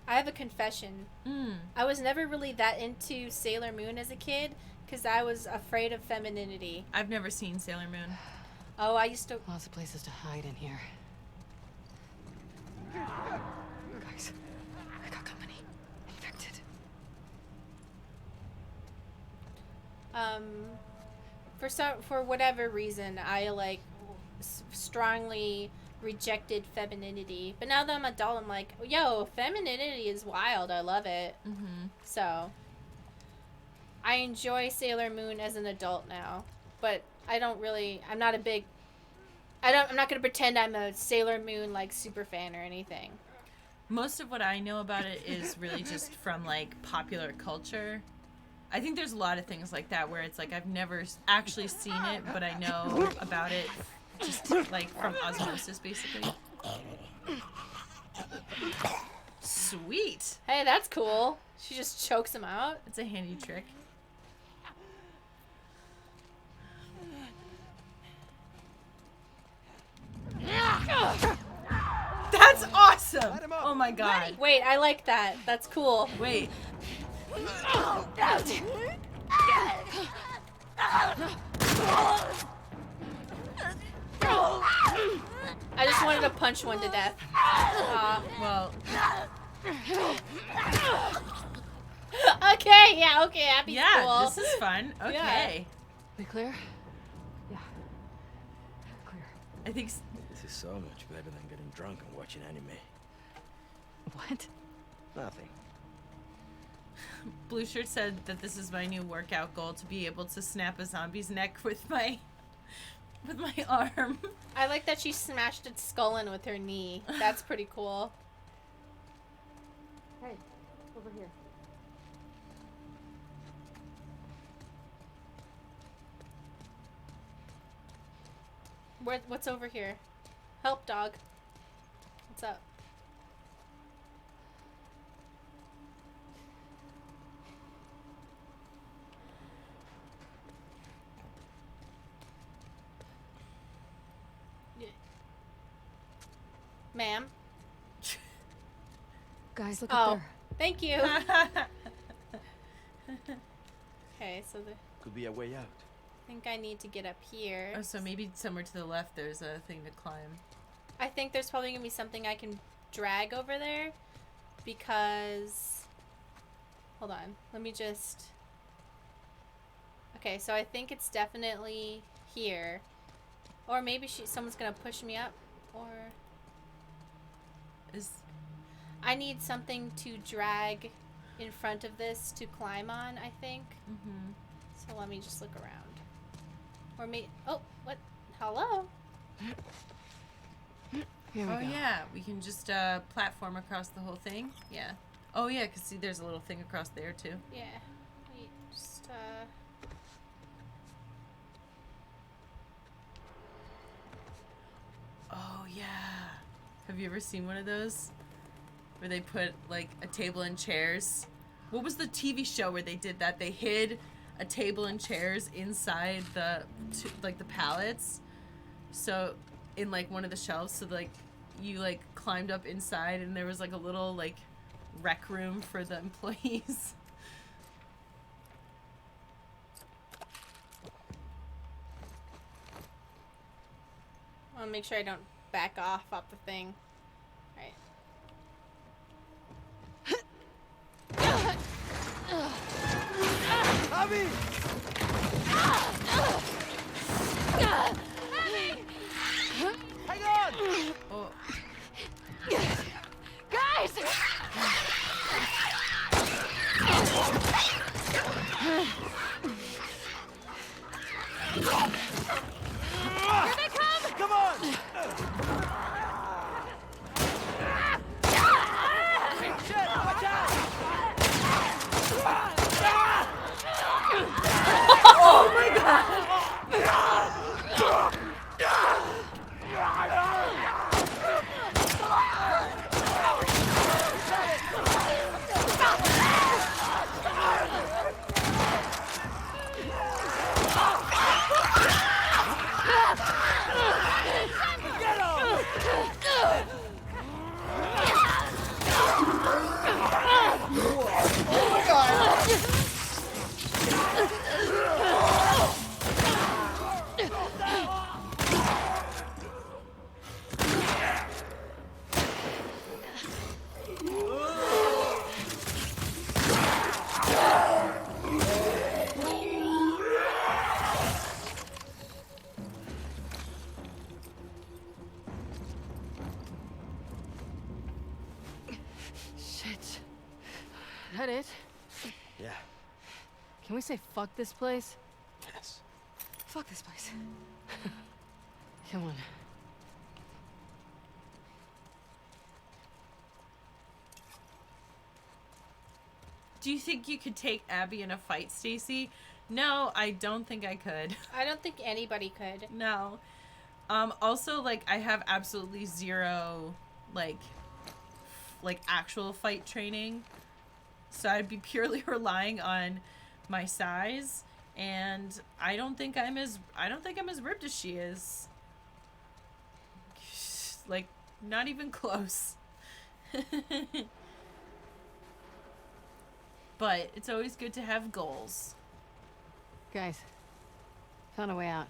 I have a confession. I was never really that into Sailor Moon as a kid because I was afraid of femininity. I've never seen Sailor Moon. Oh, I used to... Lots of places to hide in here. Guys, I got company. Infected. For whatever reason, I like strongly rejected femininity. But now that I'm adult, I'm like, yo, femininity is wild. I love it. So I enjoy Sailor Moon as an adult now, but I'm not going to pretend I'm a Sailor Moon like super fan or anything. Most of what I know about it is really just from like popular culture. I think there's a lot of things like that where it's like I've never actually seen it, but I know about it just like from osmosis, basically. Sweet. Hey, that's cool. She just chokes him out. It's a handy trick. That's awesome! Oh my god. Wait, I like that. That's cool. Wait. I just wanted to punch one to death. Well. Okay, yeah, okay, Abby's Yeah, cool. this is fun. Okay. We clear? Yeah. Clear. I think... This is so much better than getting drunk and watching anime. What? Nothing. Blue Shirt said that this is my new workout goal, to be able to snap a zombie's neck with my arm. I like that she smashed its skull in with her knee. That's pretty cool. Hey, over here. What's over here? Help, dog. What's up? Ma'am? Guys, look up there. Thank you. Okay, so Could be a way out. I think I need to get up here. Oh, so maybe somewhere to the left there's a thing to climb. I think there's probably going to be something I can drag over there because... Hold on. Let me just... Okay, so I think it's definitely here. Or maybe someone's going to push me up. Or... I need something to drag in front of this to climb on, I think. So let me just look around. Or me... Oh, what? Hello? Here we go. Yeah, we can just platform across the whole thing. Yeah. Oh yeah, because see, there's a little thing across there too. Yeah. Wait, just Oh yeah. Have you ever seen one of those? Where they put like a table and chairs? What was the TV show where they did that? They hid a table and chairs inside the pallets. So in like one of the shelves, so like you like climbed up inside and there was like a little like rec room for the employees. I want to make sure I don't back off the thing. Alright. Abby! Hang on! Oh. Guys! Here they come! Come on! Shit, watch out! Can we say fuck this place? Yes. Fuck this place. Come on. Do you think you could take Abby in a fight, Stacy? No, I don't think I could. I don't think anybody could. No. Also, like, I have absolutely zero, like actual fight training. So I'd be purely relying on my size, and I don't think I'm as ripped as she is. Like, not even close. But it's always good to have goals. Guys, found a way out.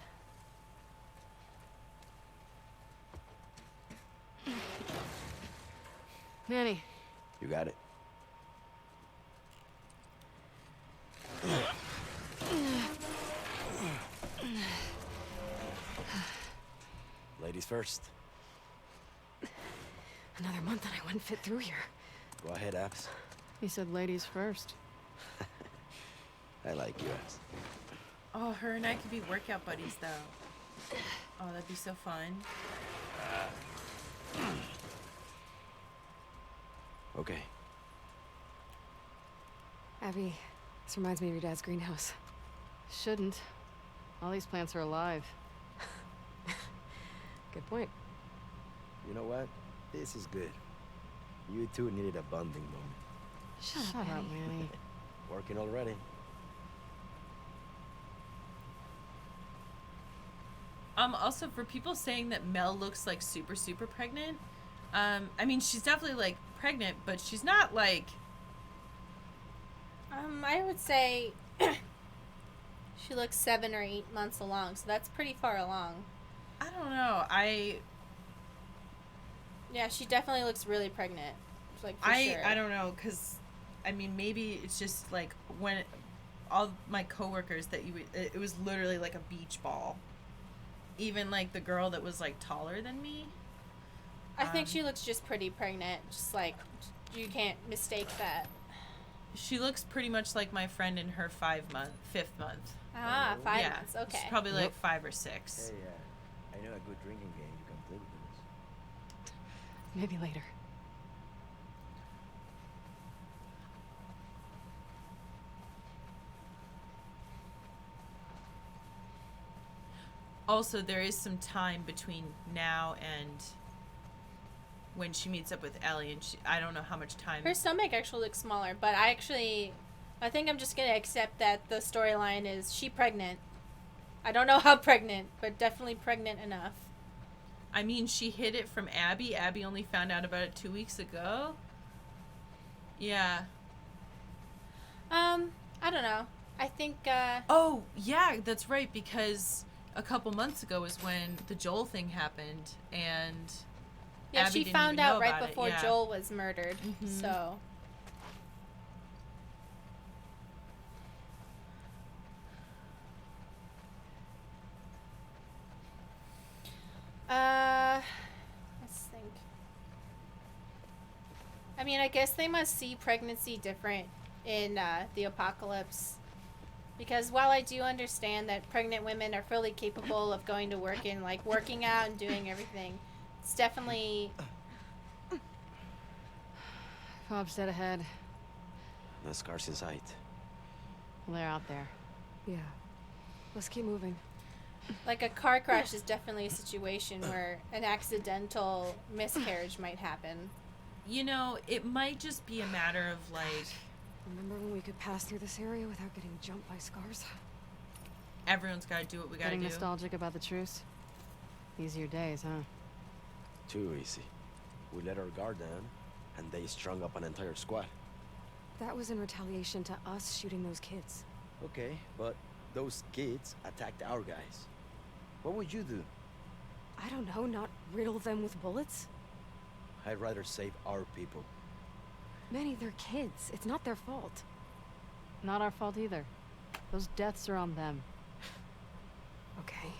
Manny, You got it. Ladies first. another month and I wouldn't fit through here. Go ahead, Abs. He said ladies first. I like you, Abs. Oh, her and I could be workout buddies, though. Oh, that'd be so fun. Okay. Abby, this reminds me of your dad's greenhouse. Shouldn't. All these plants are alive. Good point. You know what? This is good. You two needed a bonding moment. Shut up, Manny. Working already. Also, for people saying that Mel looks like super, super pregnant, I mean, she's definitely, like, pregnant, but she's not, like... I would say she looks 7 or 8 months along, so that's pretty far along. I don't know. Yeah, she definitely looks really pregnant. Like, for sure. I don't know, because, I mean, maybe it's just, like, when all my coworkers that it was literally like a beach ball. Even, like, the girl that was, like, taller than me. I think she looks just pretty pregnant. Just, like, you can't mistake that. She looks pretty much like my friend in her 5th month. Ah, 5 Yeah, months. Okay. she's probably, like, 5 or 6. Hey, I know a good drinking game you can play with us. Maybe later. Also, there is some time between now and when she meets up with Ellie, and I don't know how much time. Her stomach actually looks smaller, but I think I'm just gonna accept that the storyline is she pregnant. I don't know how pregnant, but definitely pregnant enough. I mean, she hid it from Abby. Abby only found out about it 2 weeks ago. Yeah. I don't know. I think, Oh, yeah, that's right, because a couple months ago was when the Joel thing happened, and yeah, Abby she didn't found even know out right about it, before yeah. Joel was murdered, Mhm. so. Let's think. I mean, I guess they must see pregnancy different in the apocalypse. Because while I do understand that pregnant women are fully capable of going to work and, like, working out and doing everything, it's definitely... Bob's dead ahead. No scars in sight. Well, they're out there. Yeah. Let's keep moving. Like, a car crash is definitely a situation where an accidental miscarriage might happen. You know, it might just be a matter of, like, Remember when we could pass through this area without getting jumped by scars? everyone's got to do what we got to Getting do. nostalgic about the truce? Easier days, huh? Too easy. We let our guard down, and they strung up an entire squad. That was in retaliation to us shooting those kids. Okay, but those kids attacked our guys. What would you do? I don't know, not riddle them with bullets? I'd rather save our people. Manny, they're kids. It's not their fault. Not our fault either. Those deaths are on them. Okay.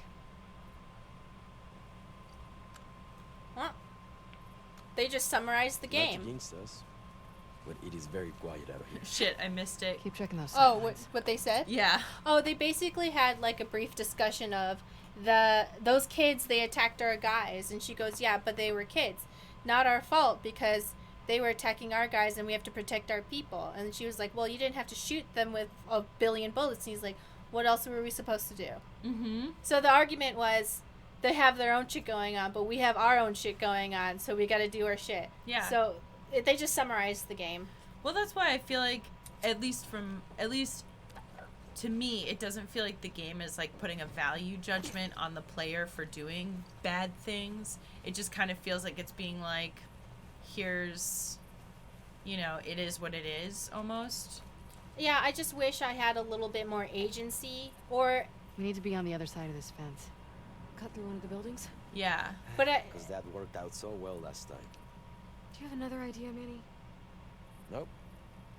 Well, they just summarized the Not to game. jinx us. but it is very quiet out here. Shit, I missed it. Keep checking those Oh, sidelines. what they said? Yeah. Oh, they basically had like a brief discussion of those kids, they attacked our guys, and she goes, yeah, but they were kids, not our fault, because they were attacking our guys and we have to protect our people. And she was like, well, you didn't have to shoot them with a billion bullets. And he's like, what else were we supposed to do? Mm-hmm. So the argument was they have their own shit going on, but we have our own shit going on, so we got to do our shit. Yeah. So they just summarized the game. Well, that's why I feel like, at least to me, it doesn't feel like the game is like putting a value judgment on the player for doing bad things. It just kind of feels like it's being like, here's, it is what it is, almost. Yeah, I just wish I had a little bit more agency, or We need to be on the other side of this fence. Cut through one of the buildings? Yeah. but Because that worked out so well last time. Do you have another idea, Manny? Nope.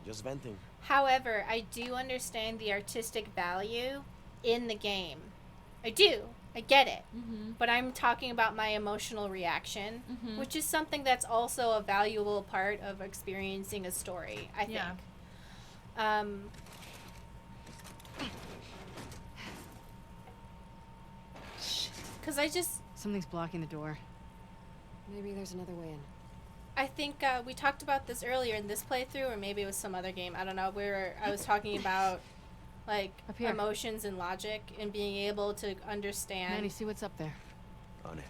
Just venting. however, I do understand the artistic value in the game. I do. I get it. Mm-hmm. But I'm talking about my emotional reaction, Mm-hmm. which is something that's also a valuable part of experiencing a story, I think. Yeah. Because I just, Something's blocking the door. Maybe there's another way in. I think we talked about this earlier in this playthrough, or maybe it was some other game. I don't know. I was talking about like Up here. emotions and logic and being able to understand Manny, see what's up there. On it.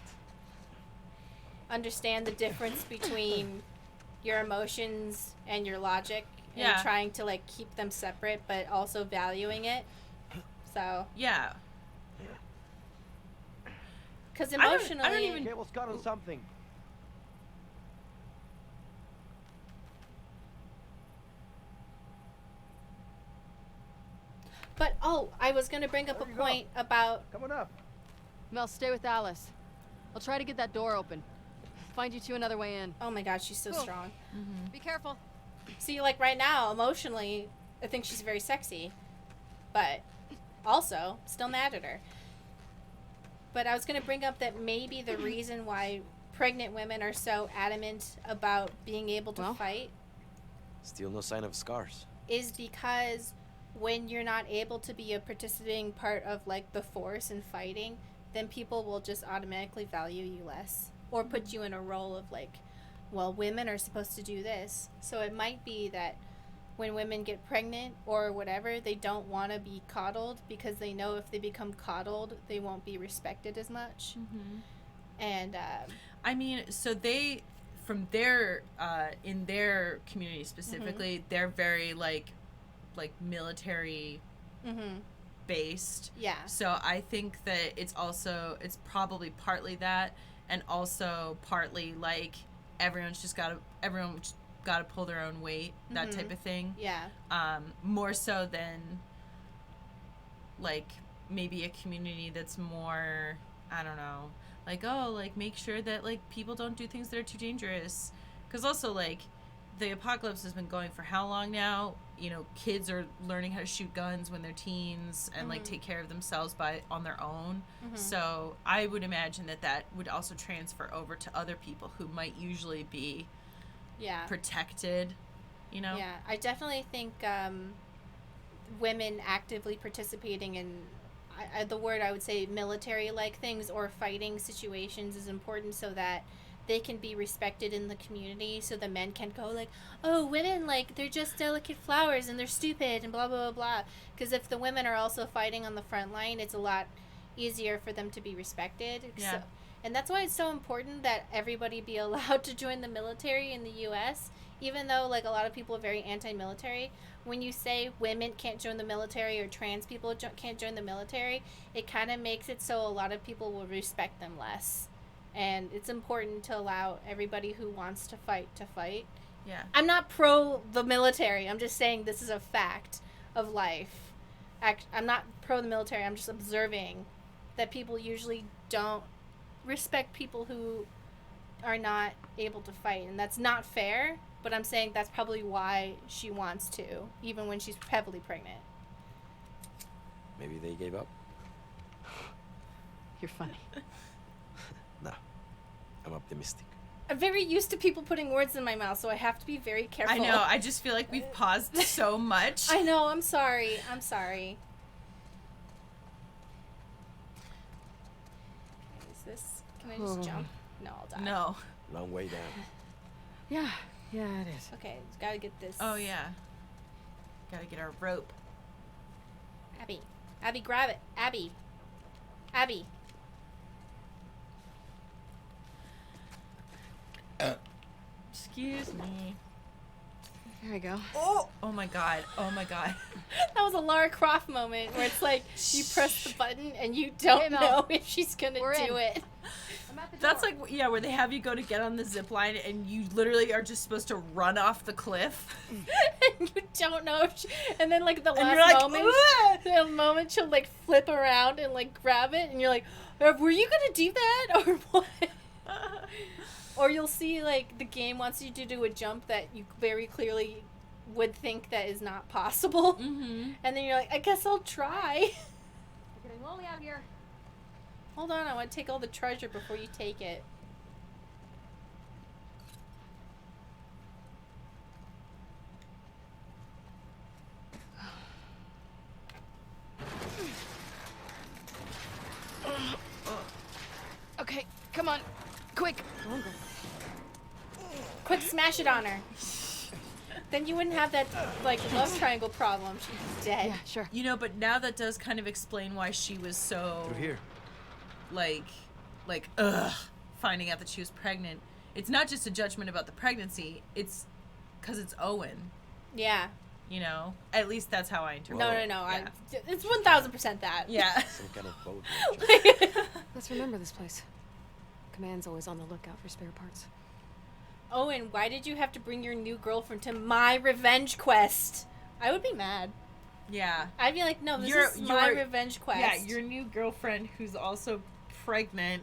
understand the difference between your emotions and your logic, and Yeah. trying to like keep them separate, but also valuing it. So, Yeah. because I don't emotionally, even- Cable's caught on something. but I was gonna bring up a There you go. point about Coming up. Mel, stay with Alice. I'll try to get that door open. Find you two another way in. oh my god, she's so Cool. strong. Be careful. See, like right now, emotionally, I think she's very sexy, but also still mad at her. But I was gonna bring up that maybe the reason why pregnant women are so adamant about being able to Well? fight Still no sign of scars. is because when you're not able to be a participating part of like the force in fighting, then people will just automatically value you less or put you in a role of like, well, women are supposed to do this. So it might be that when women get pregnant or whatever, they don't want to be coddled because they know if they become coddled, they won't be respected as much. Mm-hmm. And I mean, so they, from their, in their community specifically, they're very like military based. yeah, So I think that it's probably partly that, and also partly like everyone's just gotta pull their own weight, that type of thing. yeah, More so than like maybe a community that's more, I don't know, like, oh, like make sure that like people don't do things that are too dangerous, because also like the apocalypse has been going for how long now? Kids are learning how to shoot guns when they're teens and like take care of themselves on their own. So I would imagine that would also transfer over to other people who might usually be yeah. protected, Yeah, I definitely think women actively participating in the word I would say military-like things or fighting situations is important so that they can be respected in the community, so the men can go like, oh, women, like, they're just delicate flowers and they're stupid and blah, blah, blah, blah. Because if the women are also fighting on the front line, it's a lot easier for them to be respected. Yeah. So, and that's why it's so important that everybody be allowed to join the military in the U.S., even though, like, a lot of people are very anti-military. When you say women can't join the military or trans people can't join the military, it kind of makes it so a lot of people will respect them less. And it's important to allow everybody who wants to fight to fight. Yeah. I'm not pro the military. I'm just saying this is a fact of life. I'm not pro the military. I'm just observing that people usually don't respect people who are not able to fight. And that's not fair, but I'm saying that's probably why she wants to, even when she's heavily pregnant. Maybe they gave up. You're funny. Nah. I'm optimistic. I'm very used to people putting words in my mouth, so I have to be very careful. I know. I just feel like we've paused so much. I know. I'm sorry. I'm sorry. Okay, is this... Can I just jump? No, I'll die. No. Long way down. Yeah, it is. Okay, gotta get this. Oh, yeah. Gotta get our rope. Abby. Abby, grab it. Abby. Abby. Excuse me. There we go. Oh my god. Oh my god. That was a Lara Croft moment where it's like you press the button and you don't know if she's gonna We're do in. it. I'm at the That's door. like, yeah, where they have you go to get on the zip line and you literally are just supposed to run off the cliff. And you don't know if she, and then like the And you're last like, moment, "Ugh!" the moment she'll like flip around and like grab it and you're like, were you gonna do that or what? Or you'll see like the game wants you to do a jump that you very clearly would think that is not possible. Mm-hmm. And then you're like, I guess I'll try. We're getting lonely out here. Hold on, I want to take all the treasure before you take it. Okay, come on. Quick. Quick, smash it on her. Then you wouldn't have that, like, love triangle problem. She's dead. Yeah, sure. You know, but now that does kind of explain why she was so, Through here. like, finding out that she was pregnant. It's not just a judgment about the pregnancy. It's because it's Owen. Yeah. You know? At least that's how I interpret No, it. no, no. Yeah. It's 1000% that. Yeah. Some kind of boat. launcher. Let's remember this place. Command's always on the lookout for spare parts. Owen, why did you have to bring your new girlfriend to my revenge quest? I would be mad. Yeah. I'd be like, no, this You're- is my you're- revenge quest. Yeah, your new girlfriend who's also pregnant,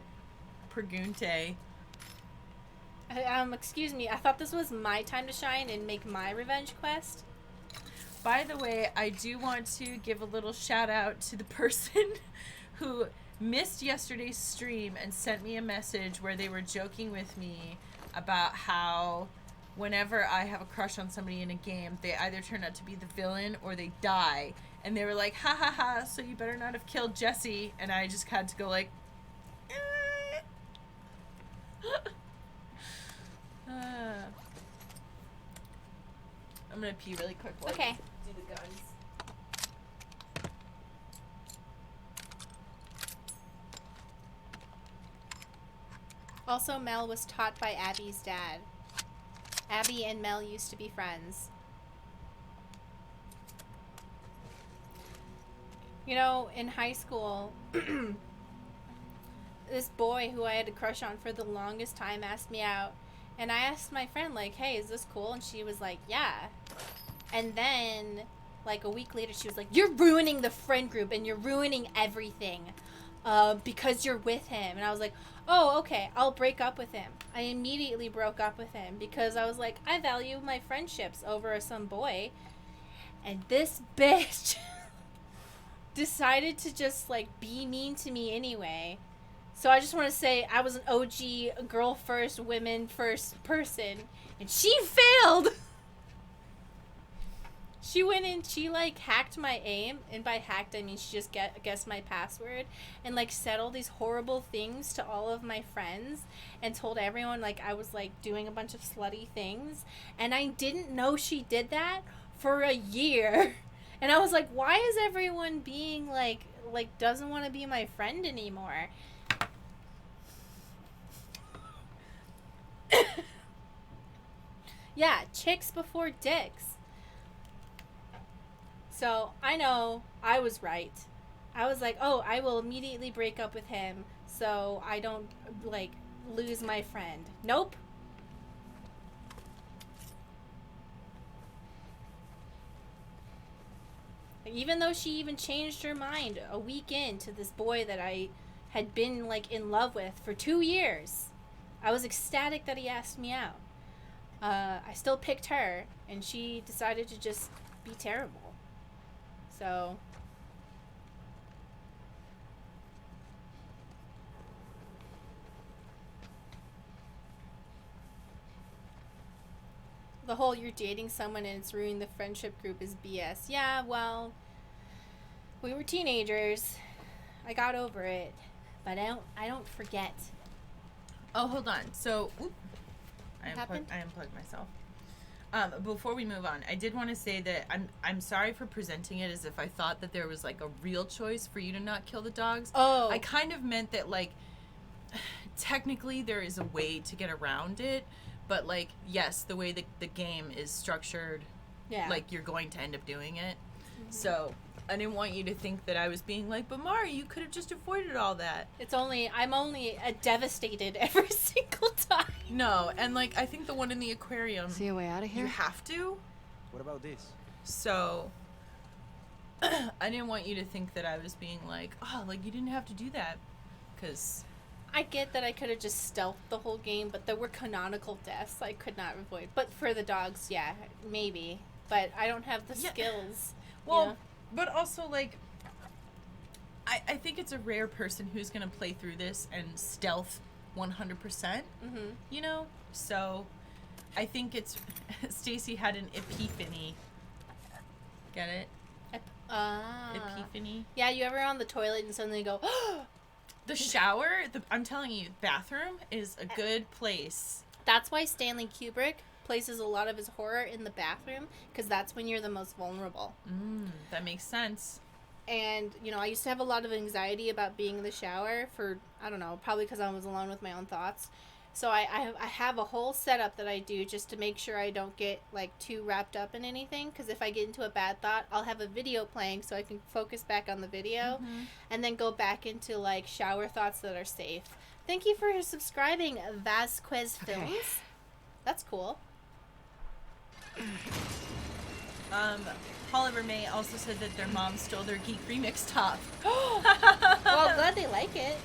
Pregunte. Excuse me, I thought this was my time to shine and make my revenge quest. By the way, I do want to give a little shout out to the person who missed yesterday's stream and sent me a message where they were joking with me about how whenever I have a crush on somebody in a game, they either turn out to be the villain or they die. And they were like, ha ha ha, so you better not have killed Jesse. And I just had to go like, I'm gonna pee really quick. while I Okay. Do the guns. Also, Mel was taught by Abby's dad. Abby and Mel used to be friends. You know, in high school, this boy who I had a crush on for the longest time asked me out. And I asked my friend, like, hey, is this cool? And she was like, yeah. And then, like, a week later, she was like, you're ruining the friend group and you're ruining everything because you're with him. And I was like, oh, okay, I'll break up with him. I immediately broke up with him because I was like, I value my friendships over some boy. And this bitch decided to just, like, be mean to me anyway. So I just want to say I was an OG girl first, women first person. And she failed! She went in, she, like, hacked my aim. And by hacked, I mean she just guessed my password. And, like, said all these horrible things to all of my friends. And told everyone, like, I was, like, doing a bunch of slutty things. And I didn't know she did that for a year. And I was like, why is everyone being, like doesn't want to be my friend anymore? Yeah, chicks before dicks. So, I know I was right. I was like, oh, I will immediately break up with him so I don't, like, lose my friend. Nope. Even though she even changed her mind a week into this boy that I had been, like, in love with for 2 years. I was ecstatic that he asked me out. I still picked her, and she decided to just be terrible. So... the whole you're dating someone and it's ruining the friendship group is BS. Yeah, well, we were teenagers. I got over it, but I don't forget. Oh, hold on. So, I happened? unplugged myself. Before we move on, I did want to say that I'm sorry for presenting it as if I thought that there was like a real choice for you to not kill the dogs. Oh. I kind of meant that like technically there is a way to get around it, but like yes, the way the game is structured, Yeah. like you're going to end up doing it. Mm-hmm. So I didn't want you to think that I was being like, but Mari, you could have just avoided all that. I'm only devastated every single time. No, and like I think the one in the aquarium. See a way out of here? You have to. What about this? So I didn't want you to think that I was being like, oh, like you didn't have to do that, because I get that I could have just stealthed the whole game, but there were canonical deaths I could not avoid. But for the dogs, yeah, maybe. But I don't have the skills. Well, yeah. But also, like, I think it's a rare person who's going to play through this and stealth 100%, you know? So, I think it's... Stacy had an epiphany. Get it? Epiphany? Yeah, you ever on the toilet and suddenly go, The shower, I'm telling you, bathroom is a good place. That's why Stanley Kubrick places a lot of his horror in the bathroom, because that's when you're the most vulnerable. That makes sense. And, you know, I used to have a lot of anxiety about being in the shower for, I don't know, probably because I was alone with my own thoughts. So I have a whole setup that I do just to make sure I don't get, like, too wrapped up in anything. Because if I get into a bad thought, I'll have a video playing so I can focus back on the video. And then go back into, like, shower thoughts that are safe. Thank you for subscribing, Vasquez Films. That's cool. Oliver May also said that their mom stole their Geek remix top. Well, I'm glad they like it.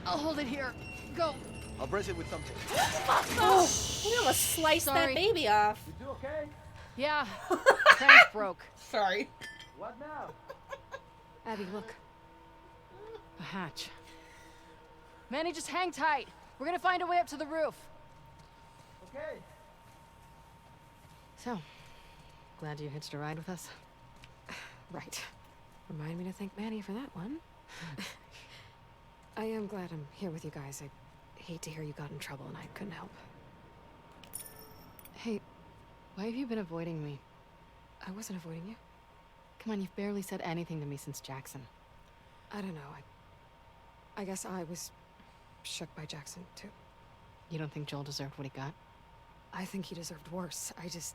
I'll hold it here. Go. I'll brace it with something. Oh, you almost sliced that Sorry. baby off. You do okay? Yeah. Crank broke. Sorry. What now? Abby, look. A hatch. Manny, just hang tight. We're gonna find a way up to the roof. Okay. So, glad you hitched a ride with us? Right. Remind me to thank Manny for that one. I am glad I'm here with you guys. I hate to hear you got in trouble and I couldn't help. Hey, why have you been avoiding me? I wasn't avoiding you. Come on, you've barely said anything to me since Jackson. I don't know. I guess I was shook by Jackson, too. You don't think Joel deserved what he got? I think he deserved worse. I just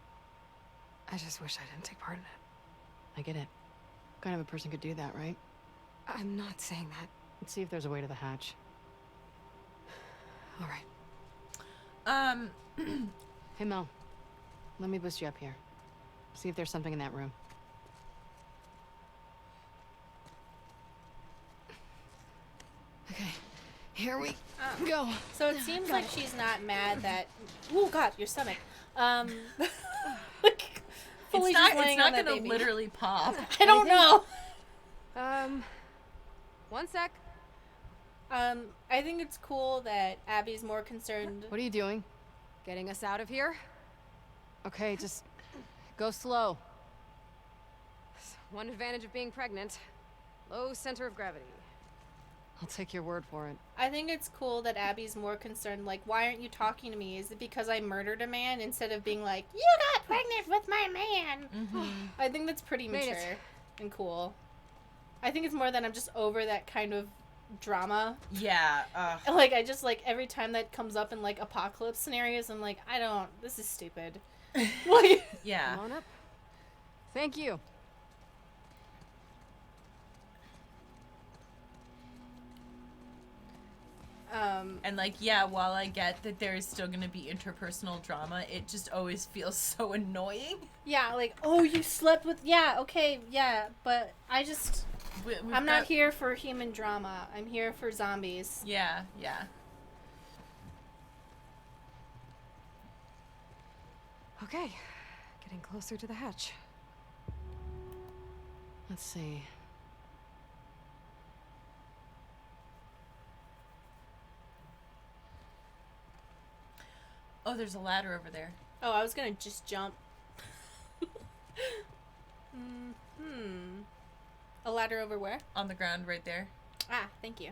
wish I didn't take part in it. I get it. What kind of a person could do that, right? I'm not saying that. Let's see if there's a way to the hatch. All right. Hey, Mel. Let me boost you up here. See if there's something in that room. Okay. Here we go. So it seems like she's not mad that... Oh, God, your stomach. Fully It's just not laying on that gonna baby. literally pop. I don't know. One sec. I think it's cool that Abby's more concerned. What are you doing? Getting us out of here? Okay, just go slow. One advantage of being pregnant. Low center of gravity. I'll take your word for it. I think it's cool that Abby's more concerned, like, why aren't you talking to me? Is it because I murdered a man? Instead of being like, you got pregnant with my man. I think that's pretty Made mature it. and cool. I think it's more that I'm just over that kind of drama. Yeah. Like, I just, like, every time that comes up in, like, apocalypse scenarios, I'm like, this is stupid. Like, Yeah. Come on up. Thank you. And like, yeah, while I get that there is still gonna be interpersonal drama, it just always feels so annoying. yeah, like, oh, you slept with, yeah, okay, yeah, but I'm not here for human drama. I'm here for zombies. Yeah, yeah. Okay. Getting closer to the hatch. Let's see. Oh, there's a ladder over there. Oh, I was gonna just jump. A ladder over where? On the ground right there. Ah, thank you.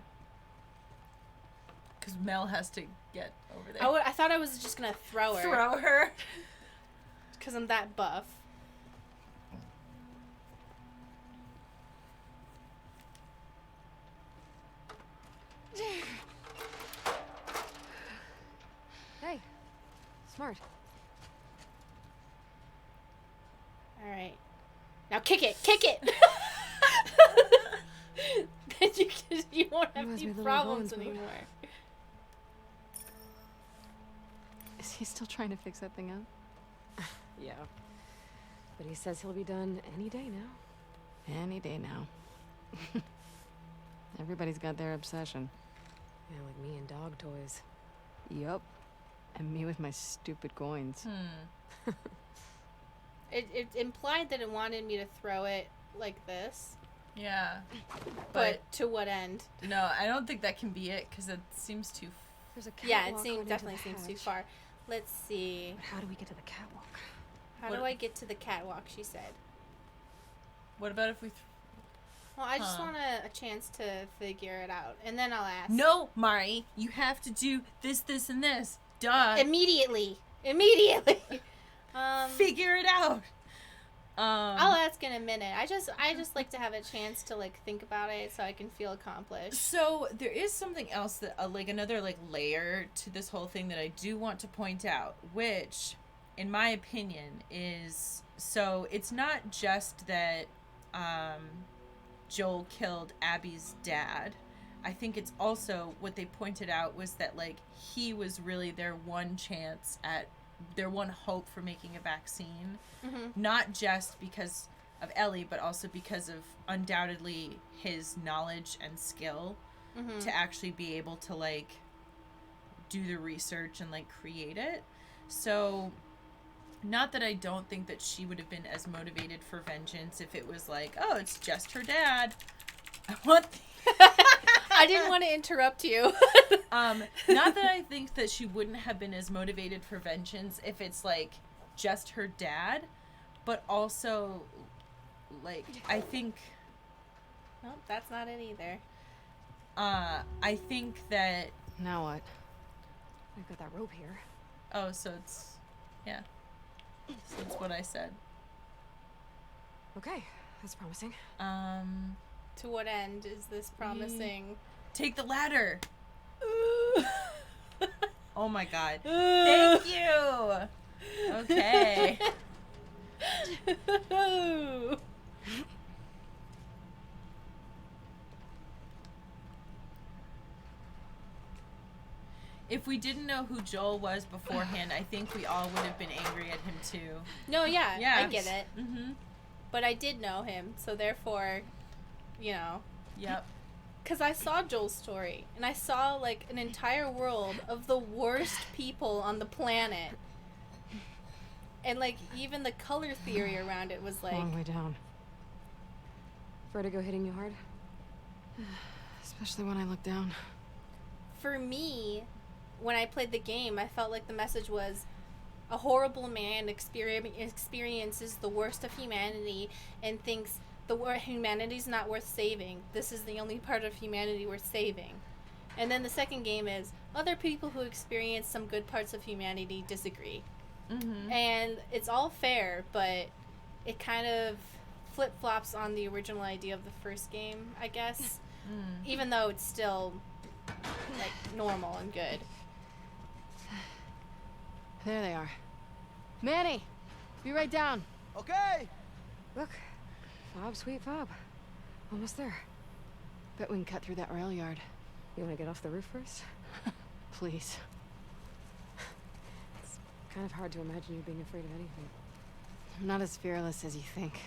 Because Mel has to get over there. I thought I was just gonna throw her. Throw her. Because I'm that buff. Hey, smart. Alright. Now kick it! Kick it! Then you won't have Reminds any me of the little problems bones, anymore. Is he still trying to fix that thing up? Yeah. But he says he'll be done any day now. Any day now. Everybody's got their obsession. Yeah, like me and dog toys. Yup. And me with my stupid coins. It implied that it wanted me to throw it like this. Yeah. But to what end? No, I don't think that can be it because it seems too... There's a Yeah, it catwalk seems going definitely into the seems too hatch. far. Let's see. But how do we get to the catwalk? How What- do I get to the catwalk, she said. What about if we... Well, I just Huh. want a chance to figure it out. And then I'll ask. No, Mari, you have to do this, this, and this. Duh. Immediately. Figure it out. I'll ask in a minute. I just like to have a chance to like think about it so I can feel accomplished. So there is something else that like another like layer to this whole thing that I do want to point out, which in my opinion is, so it's not just that Joel killed Abby's dad. I think it's also what they pointed out was that like he was really their one chance at their one hope for making a vaccine. Not just because of Ellie, but also because of undoubtedly his knowledge and skill to actually be able to like do the research and like create it. So not that I don't think that she would have been as motivated for vengeance if it was like, oh, it's just her dad. I want I didn't want to interrupt you. not that I think that she wouldn't have been as motivated for vengeance if it's like just her dad, but also like I think Nope, that's not it either. I think that Now what? We've got that rope here. oh, so it's yeah. So that's what I said. Okay, that's promising. To what end is this promising? Take the ladder. Oh my god. Thank you. Okay. If we didn't know who Joel was beforehand, I think we all would have been angry at him too. No, yeah, Yeah. I get it. Mm-hmm. But I did know him, so therefore, you know. Yep. Because I saw Joel's story, and I saw, like, an entire world of the worst people on the planet. And, like, even the color theory around it was like... Long way down. Vertigo hitting you hard? Especially when I look down. For me, when I played the game, I felt like the message was... A horrible man experiences the worst of humanity and thinks humanity's not worth saving. This is the only part of humanity worth saving. And then the second game is other people who experience some good parts of humanity disagree. Mm-hmm. And it's all fair, but it kind of flip-flops on the original idea of the first game, I guess. Even though it's still, like, normal and good. There they are. Manny! Be right down. Okay. Look, fob, sweet fob. Almost there. Bet we can cut through that rail yard. You want to get off the roof first? Please. It's kind of hard to imagine you being afraid of anything. I'm not as fearless as you think.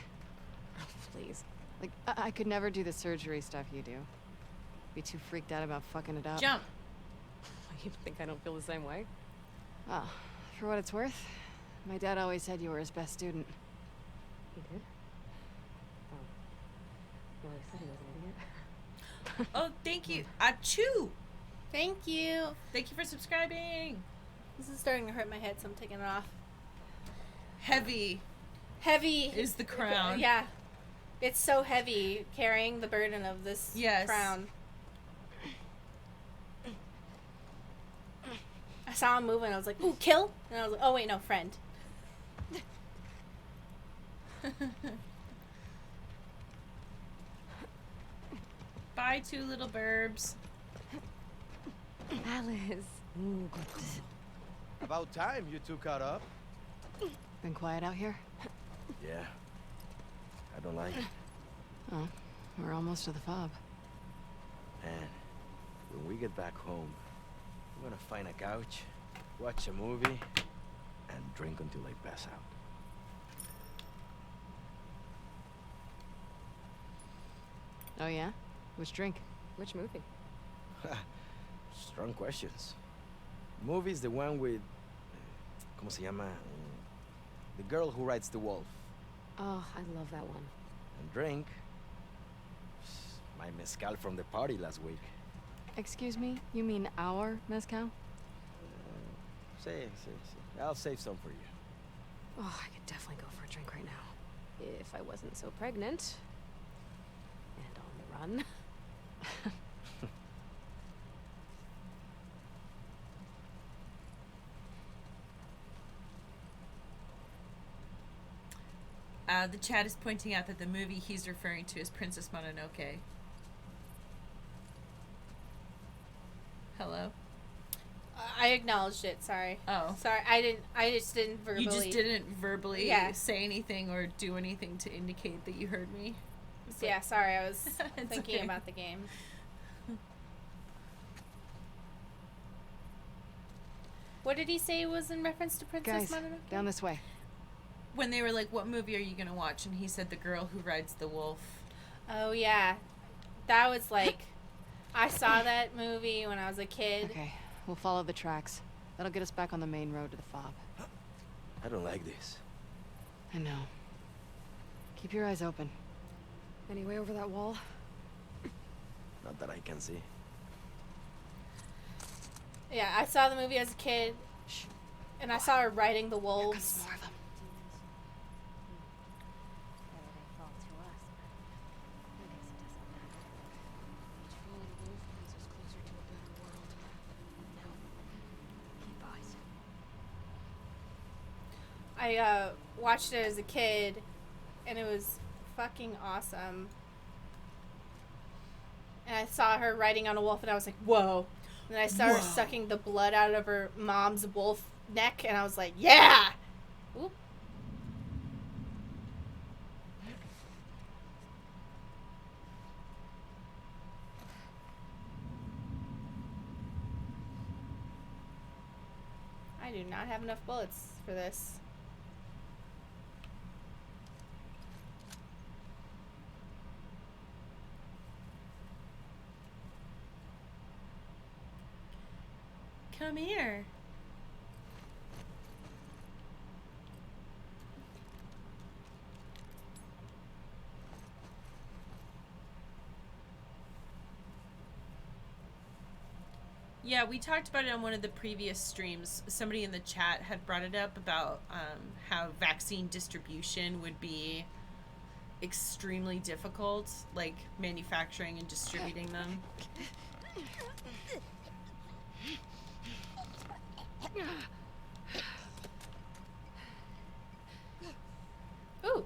Oh, please. Like, I could never do the surgery stuff you do. Be too freaked out about fucking it up. Jump. You think I don't feel the same way? Well, for what it's worth, my dad always said you were his best student. He did? Oh. Well, he said he was an idiot. Oh, thank you. Achoo. Thank you. Thank you for subscribing. This is starting to hurt my head, so I'm taking it off. Heavy Heavy is the crown. Yeah. It's so heavy carrying the burden of this crown. I saw him moving. I was like, ooh, kill? And I was like, oh, wait, no, friend. Bye, two little burbs. Alice. About time you two caught up. Been quiet out here? Yeah. I don't like it. Oh, we're almost to the fob. Man, when we get back home, we're gonna find a couch, watch a movie, and drink until I pass out. Oh yeah? Which drink? Which movie? Strong questions. Movie's the one with... ¿Cómo se llama? The girl who rides the wolf. Oh, I love that one. And drink... my mezcal from the party last week. Excuse me? You mean our mezcal? Say. I'll save some for you. Oh, I could definitely go for a drink right now. If I wasn't so pregnant. And on the run. The chat is pointing out that the movie he's referring to is Princess Mononoke. Hello? I acknowledged it. Sorry. Oh. Sorry. I just didn't verbally. You just didn't verbally Yeah. say anything or do anything to indicate that you heard me? Yeah, sorry. I was It's thinking okay. about the game. What did he say was in reference to Princess Guys, Mononoke? down this way. When they were like, what movie are you going to watch? And he said The Girl Who Rides the Wolf. Oh, yeah. That was like... I saw that movie when I was a kid. Okay, we'll follow the tracks. That'll get us back on the main road to the fob. I don't like this. I know. Keep your eyes open. Any way over that wall? Not that I can see. Yeah, I saw the movie as a kid. Shh. And I saw her riding the Here wolves. comes more of them. I watched it as a kid, and it was fucking awesome. And I saw her riding on a wolf, and I was like, whoa. And then I saw her sucking the blood out of her mom's wolf neck, and I was like, yeah! Oop. I do not have enough bullets for this. Come here. Yeah, we talked about it on one of the previous streams. Somebody in the chat had brought it up about how vaccine distribution would be extremely difficult, like manufacturing and distributing them. Ooh.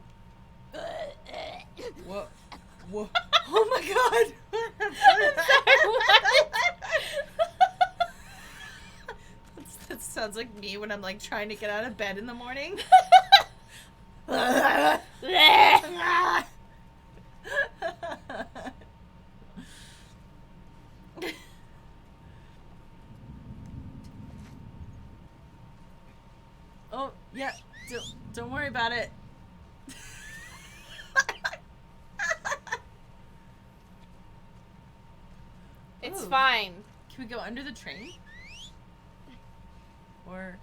Whoa. Whoa. Oh my god! That sounds like me when I'm like trying to get out of bed in the morning. Oh, yeah. Don't worry about it. It's Ooh. fine. Can we go under the train? Or...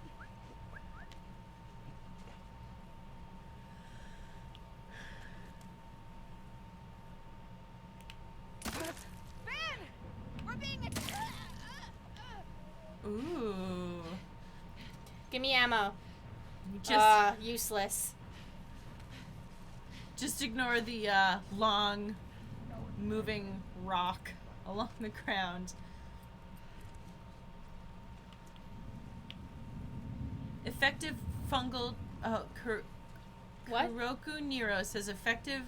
Ben! We're being Ooh. me ammo. Useless. Just ignore the long, moving rock along the ground. Effective fungal. What? Kuroku Nero says effective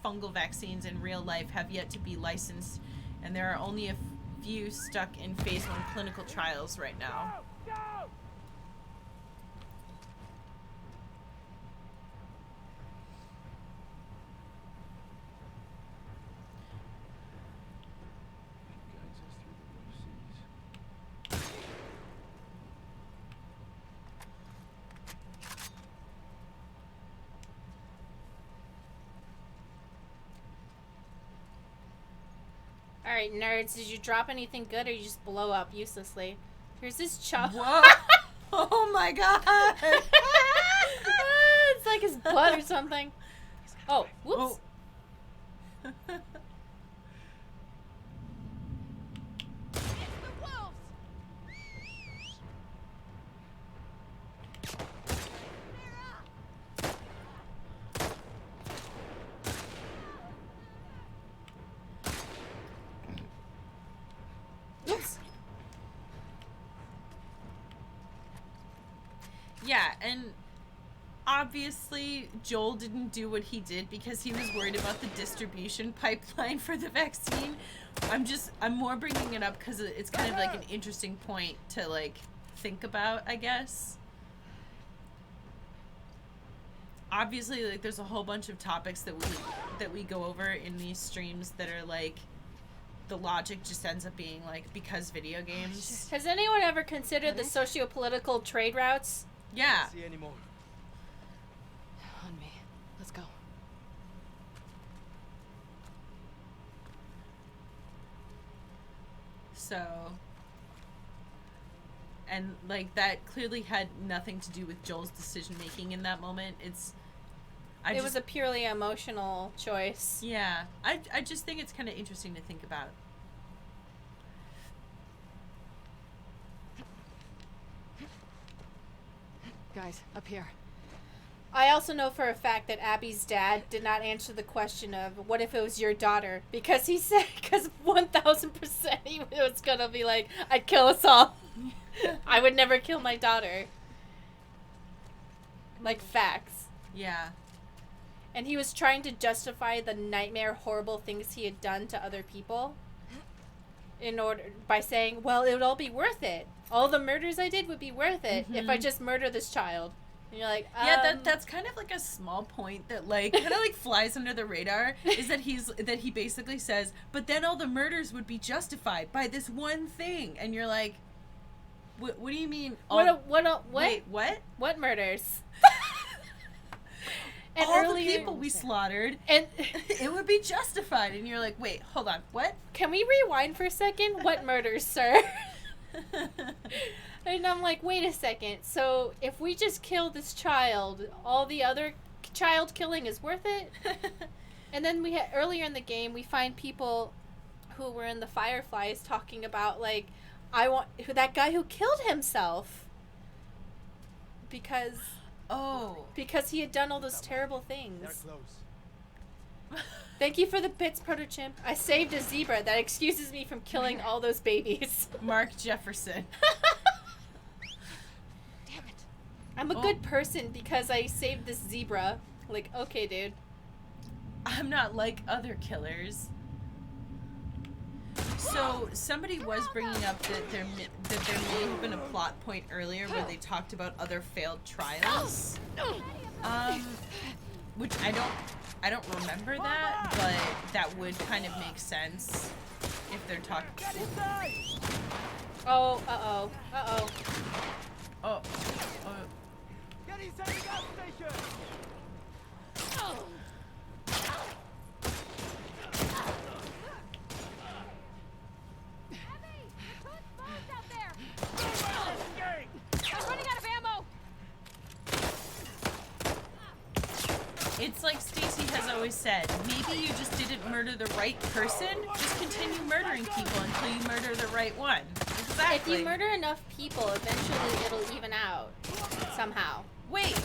fungal vaccines in real life have yet to be licensed, and there are only a few stuck in phase 1 clinical trials right now. Alright, nerds, did you drop anything good or you just blow up uselessly? Here's this chop. Whoa! Oh my god! It's like his butt or something. Oh, whoops. Oh. Yeah, and obviously Joel didn't do what he did because he was worried about the distribution pipeline for the vaccine. I'm more bringing it up because it's kind of like an interesting point to like think about, I guess. Obviously, like there's a whole bunch of topics that we go over in these streams that are like the logic just ends up being like because video games. Has anyone ever considered the socio-political trade routes? Yeah. See anymore. On me. Let's go. So, and like that clearly had nothing to do with Joel's decision making in that moment. It was a purely emotional choice. Yeah, I just think it's kind of interesting to think about. Guys, up here. I also know for a fact that Abby's dad did not answer the question of what if it was your daughter, because he said, because 1000% he was gonna be like, I'd kill us all. I would never kill my daughter. Like, facts. Yeah. And he was trying to justify the nightmare, horrible things he had done to other people by saying, well, it would all be worth it. All the murders I did would be worth it if I just murder this child. And you're like, yeah, that's kind of like a small point that like kind of like flies under the radar is that he basically says, but then all the murders would be justified by this one thing, and you're like, what do you mean? Wait, what? What murders? And all the people we slaughtered, and it would be justified, and you're like, wait, hold on, what? Can we rewind for a second? What murders, sir? And I'm like, wait a second. So if we just kill this child, all the other child killing is worth it? And then earlier in the game, we find people who were in the Fireflies talking about like, that guy who killed himself because he had done all those terrible things. They're close. Thank you for the bits, Protochimp. I saved a zebra. That excuses me from killing all those babies. Mark Jefferson. Damn it. I'm a good person because I saved this zebra. Like, okay, dude. I'm not like other killers. So somebody was bringing up that there may have been a plot point earlier where they talked about other failed trials. Which I don't remember that, but that would kind of make sense if they're talking. Oh, uh-oh. Uh-oh. Oh. Get inside the gas station! It's like Stacy has always said, maybe you just didn't murder the right person, just continue murdering people until you murder the right one. Exactly. If you murder enough people, eventually it'll even out. somehow. Wait!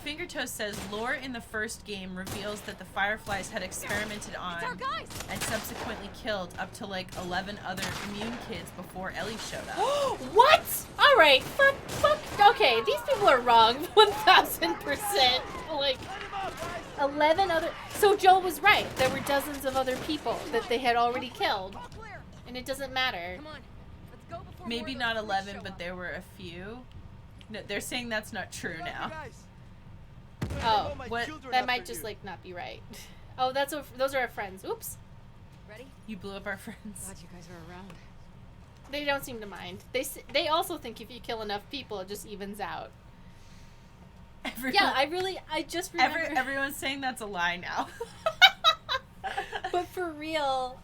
Fingertoast says lore in the first game reveals that the Fireflies had experimented on and subsequently killed up to like 11 other immune kids before Ellie showed up. What? All right, fuck. Okay, these people are wrong, 1,000%. Like 11 other. So Joel was right. There were dozens of other people that they had already killed, and it doesn't matter. Come on. Let's go before Maybe not 11, but there were a few. No, they're saying that's not true now. Oh, What? that might just like not be right. Oh, those are our friends. Oops. Ready? You blew up our friends. Glad you guys are around. They don't seem to mind. They also think if you kill enough people, it just evens out. Yeah, I just remember. Everyone's saying that's a lie now. But for real,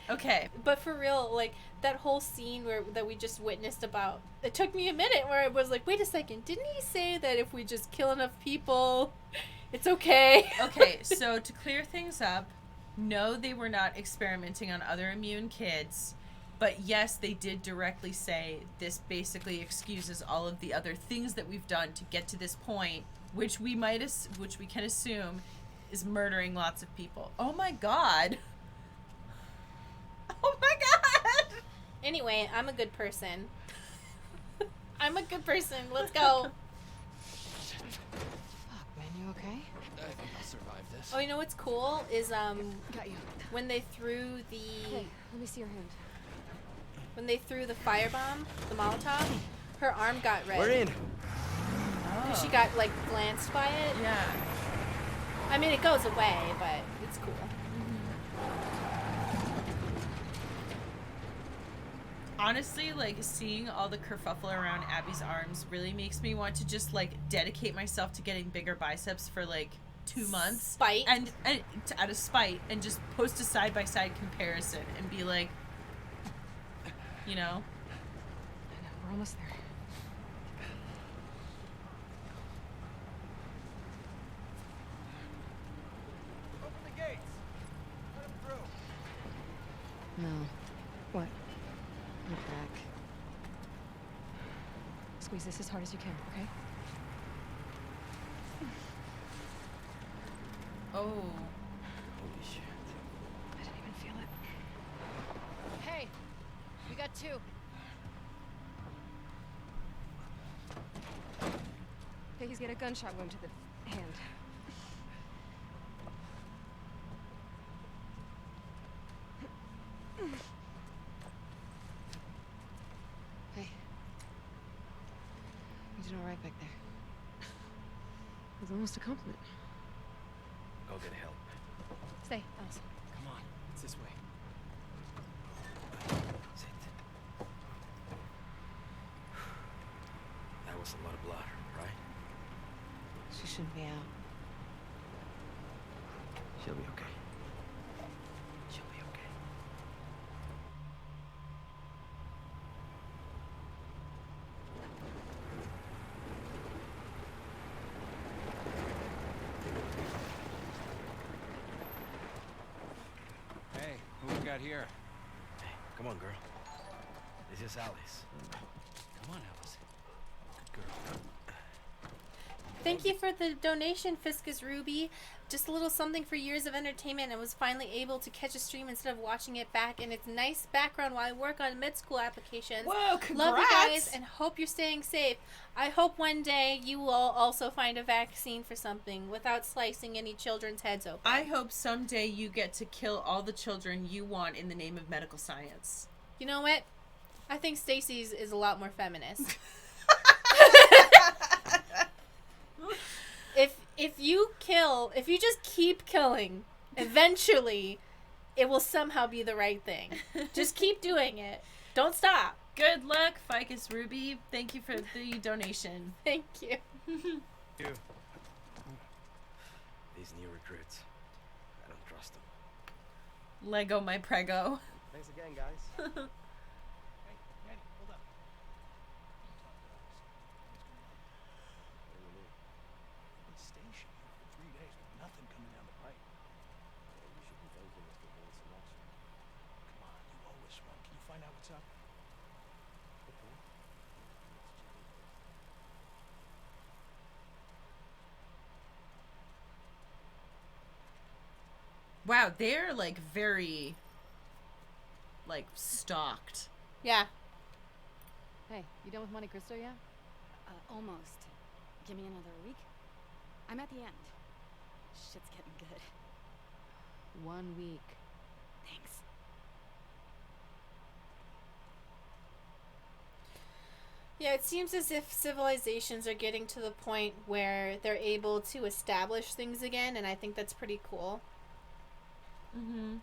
Okay. But for real, like that whole scene that we just witnessed about, it took me a minute where I was like, wait a second, didn't he say that if we just kill enough people, it's okay? Okay, so to clear things up, no, they were not experimenting on other immune kids, but yes, they did directly say this basically excuses all of the other things that we've done to get to this point, which we can assume is murdering lots of people. Oh my god. Oh my god! Anyway, I'm a good person. I'm a good person. Let's go. Fuck, man, you okay? I think I'll survive this. Oh, you know what's cool is Got you. when they threw the Hey, let me see your hand. firebomb, the Molotov, her arm got red. We're in. Oh. She got like glanced by it. Yeah. I mean, it goes away, but it's cool. Honestly, like, seeing all the kerfuffle around Abby's arms really makes me want to just, like, dedicate myself to getting bigger biceps for, like, 2 months. Spite. And out of spite, and just post a side-by-side comparison and be like, you know? I know, we're almost there. Open the gates. Let him through. No. What? Look back. Squeeze this as hard as you can, okay? Oh. Holy shit. I didn't even feel it. Hey, we got two. Hey, he's got a gunshot wound to the hand. Hey. You did all right back there. It was almost a compliment. Go get help. Stay, Alice. Come on. It's this way. Sit. That was a lot of blood, right? She shouldn't be out. She'll be okay. She'll be okay. Hey, who we got here? Hey, come on, girl. This is Alice. Come on, Alice. Good girl. Thank you for the donation, Fiscus Ruby. Just a little something for years of entertainment, and was finally able to catch a stream instead of watching it back. And it's nice background while I work on med school applications. Whoa, congrats! Love you guys, and hope you're staying safe. I hope one day you will also find a vaccine for something without slicing any children's heads open. I hope someday you get to kill all the children you want in the name of medical science. You know what? I think Stacy's is a lot more feminist. If you just keep killing, eventually it will somehow be the right thing. Just keep doing it. Don't stop. Good luck, Ficus Ruby. Thank you for the donation. Thank you. You. These new recruits. I don't trust them. Lego my prego. Thanks again, guys. Hey, Manny, hold up. Been stationed here for 3 days with nothing coming down the pipe. You should be thanking us for being so much. Come on, you owe us one. Can you find out what's up? Okay. Let's check it out. Wow, they're like very like stalked. Yeah. Hey, you done with Monte Cristo yet? Almost. Give me another week. I'm at the end. Shit's getting good. 1 week. Thanks. Yeah, it seems as if civilizations are getting to the point where they're able to establish things again, and I think that's pretty cool. Mm-hmm.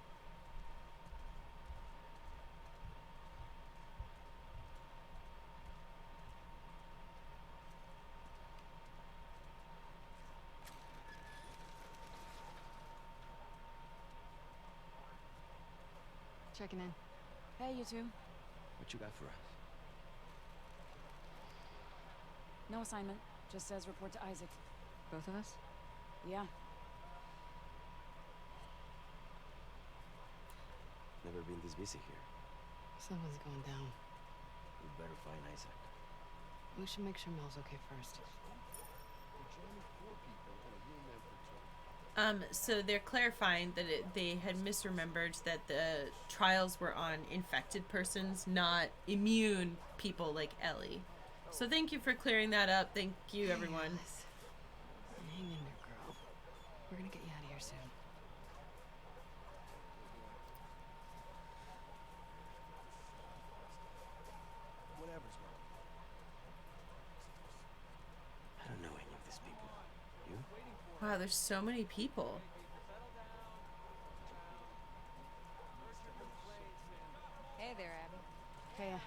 Checking in. Hey, you two. What you got for us? No assignment. Just says report to Isaac. Both of us? Yeah. Never been this busy here. Something's going down. We better find Isaac. We should make sure Mel's okay first. So they're clarifying that they had misremembered that the trials were on infected persons, not immune people like Ellie. So thank you for clearing that up. Thank you, everyone. Alice. Hang in there, girl. We're gonna get you out of here soon. Whatever's wrong. I don't know any of these people. You? Wow, there's so many people. Hey there, Abby. Hey,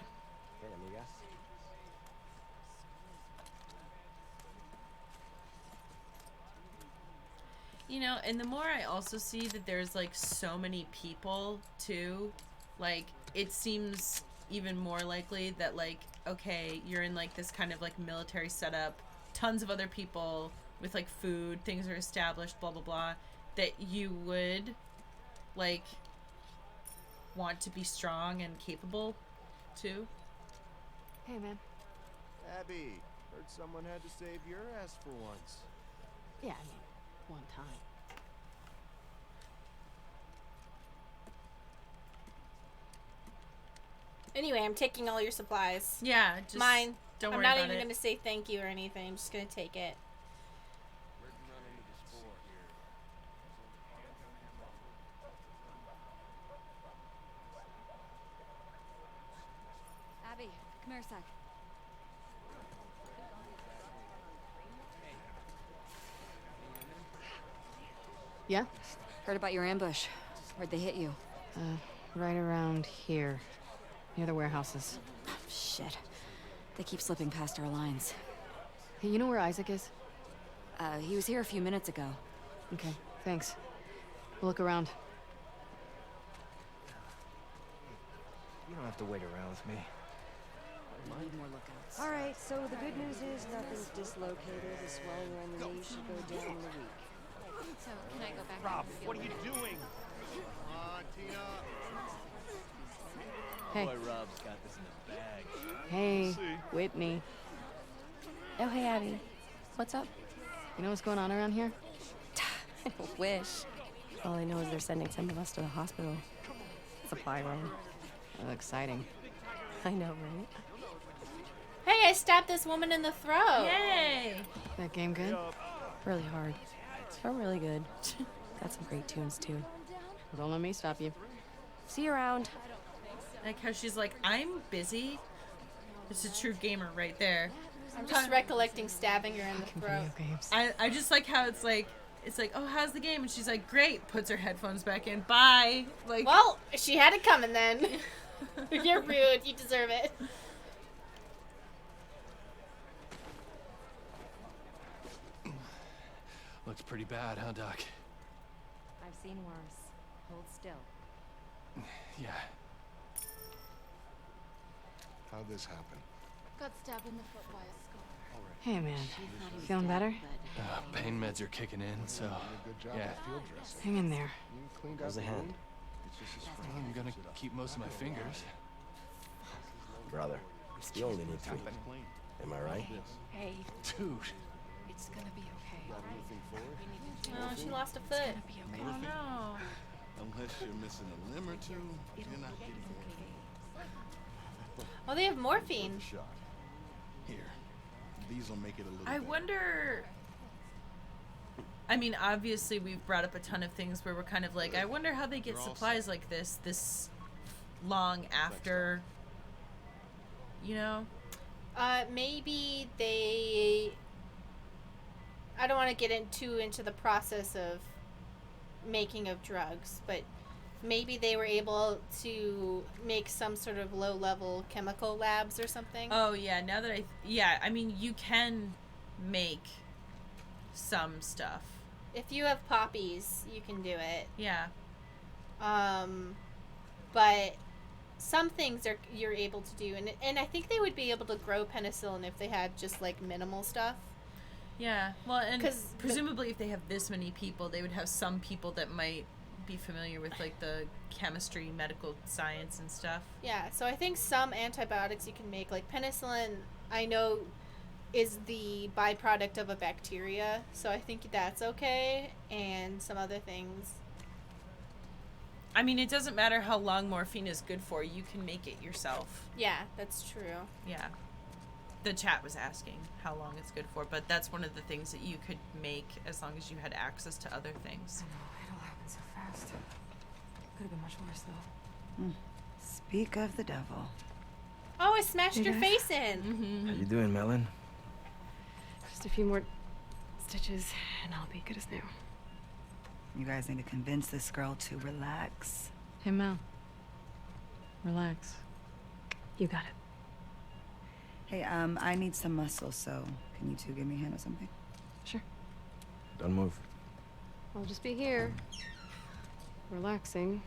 Hey, amiga. You know, and the more I also see that there's like so many people too, like it seems even more likely that like, okay, you're in like this kind of like military setup, tons of other people with like food, things are established, blah blah blah, that you would like want to be strong and capable too. hey, man. Abby, heard someone had to save your ass for once. Yeah, I mean, one time. Anyway, I'm taking all your supplies. Yeah, just Mine. don't I'm worry not about even it. going to say thank you or anything. I'm just going to take it. Abby, come here a sec. Yeah? Heard about your ambush. Where'd they hit you? Right around here. Near the warehouses. Shit. They keep slipping past our lines. Hey, you know where Isaac is? He was here a few minutes ago. Okay, thanks. We'll look around. You don't have to wait around with me. We need more lookouts. All right, so the good news is nothing's dislocated. A swelling around the knee should go down in a week. So, can I go back? Rob, what are you doing? Come on, Tina. Hey. Boy, Rob's got this in his bag. Hey, See? Whitney. Oh, hey, Abby. What's up? You know what's going on around here? I wish. All I know is they're sending some of us to the hospital. Supply run. Oh, exciting. I know, right? Hey, I stabbed this woman in the throat. Yay! That game good? Really hard. But really good. Got some great tunes, too. Well, don't let me stop you. See you around. Like how she's like, I'm busy. It's a true gamer right there. I'm just recollecting stabbing her in the Fucking throat. video games. I just like how it's like, oh, how's the game? And she's like, great. Puts her headphones back in. Bye. Like, Well, she had it coming then. You're rude. You deserve it. Looks pretty bad, huh, Doc? I've seen worse. Hold still. Yeah. How'd this happen? Got stabbed in the foot by a skull. Hey, man. Feeling better? Pain meds are kicking in, so Did a good job yeah. of field dressing. Hang in there. You cleaned How's out the hand? wound? It's just a sprain. I'm gonna keep most of my fingers. Brother, you only need 3. Am I right? Hey, Dude, it's gonna be okay. Got anything for it? Oh, she lost a foot. Be okay. oh no. Unless you're missing a limb or two, you're not getting morphine. Oh, they have morphine. Worth a shot. Here, these will make it a little I better. wonder. I mean, obviously, we've brought up a ton of things where we're kind of like, I wonder how they get You're all supplies set. like this long after, you know? Maybe they. I don't want to get into the process of making of drugs, but maybe they were able to make some sort of low-level chemical labs or something. Oh, yeah, now that I mean, you can make some stuff. If you have poppies, you can do it. Yeah. But some things you're able to do, and I think they would be able to grow penicillin if they had just like minimal stuff. Yeah. Well, and 'Cause presumably if they have this many people, they would have some people that might be familiar with like the chemistry, medical science and stuff. Yeah, so I think some antibiotics you can make, like penicillin, I know is the byproduct of a bacteria, so I think that's okay, and some other things. I mean, it doesn't matter how long morphine is good for. You can make it yourself. Yeah, that's true. Yeah. The chat was asking how long it's good for, but that's one of the things that you could make as long as you had access to other things. I know, it all happened so fast. Could have been much worse, though. Speak of the devil. Oh, I smashed your Yeah. face in. Mm-hmm. How you doing, Melon? Just a few more stitches, and I'll be good as new. You guys need to convince this girl to relax. Hey, Mel. Relax. You got it. Hey, I need some muscle, so can you two give me a hand or something? Sure. Don't move. I'll just be here. Relaxing.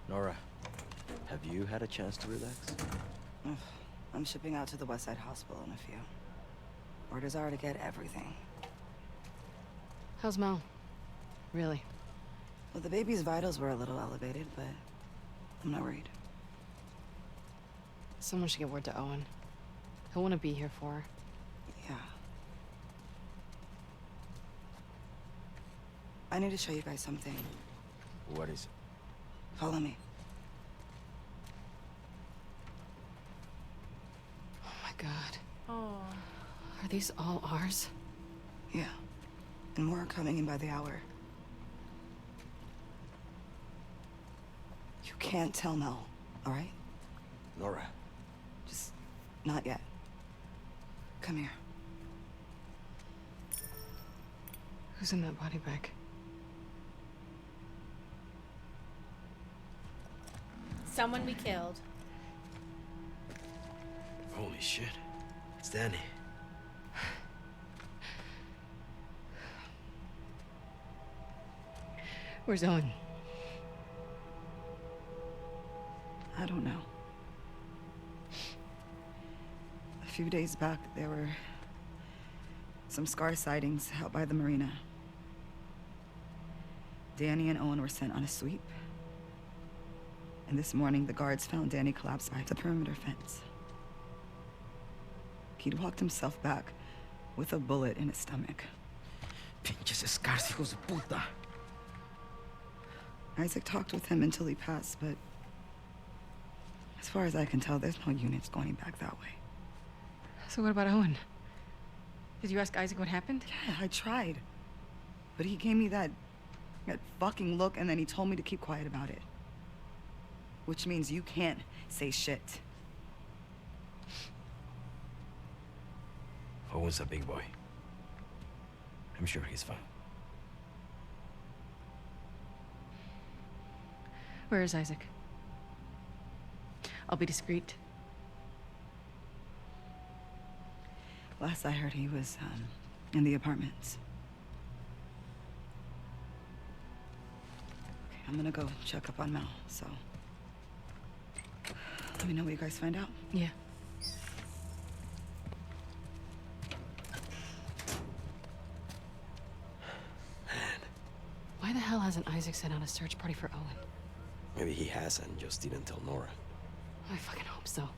Nora, have you had a chance to relax? Ugh, I'm shipping out to the West Side Hospital in a few. Orders are to get everything. How's Mel? Really? Well, the baby's vitals were a little elevated, but I'm not worried. Someone should get word to Owen. He'll want to be here for her. Yeah. I need to show you guys something. What is it? Follow me. Oh my god. Oh. Are these all ours? Yeah. And more are coming in by the hour. You can't tell Mel, all right? Nora. Just not yet. Come here. Who's in that body bag? Someone we killed. Holy shit. It's Danny. Where's Owen? I don't know. A few days back, there were some Scar sightings out by the marina. Danny and Owen were sent on a sweep. And this morning, the guards found Danny collapsed by the perimeter fence. He'd walked himself back with a bullet in his stomach. Pinches Scars, hijos de puta. Isaac talked with him until he passed, but as far as I can tell, there's no units going back that way. So what about Owen? Did you ask Isaac what happened? Yeah, I tried. But he gave me that fucking look, and then he told me to keep quiet about it. Which means you can't say shit. Owen's a big boy. I'm sure he's fine. Where is Isaac? I'll be discreet. Last I heard, he was in the apartments. Okay, I'm gonna go check up on Mel, so let me know what you guys find out. Yeah. Why the hell hasn't Isaac sent out a search party for Owen? Maybe he has and just didn't tell Nora. I fucking hope so.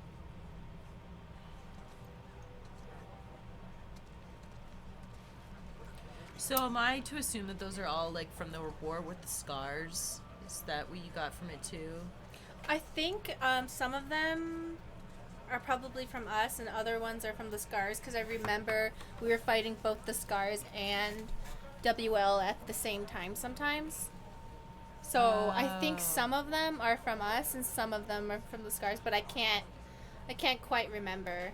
So am I to assume that those are all like from the war with the scars? Is that what you got from it too? I think some of them are probably from us, and other ones are from the scars. Because I remember we were fighting both the scars and WL at the same time sometimes. So I think some of them are from us, and some of them are from the scars. But I can't quite remember.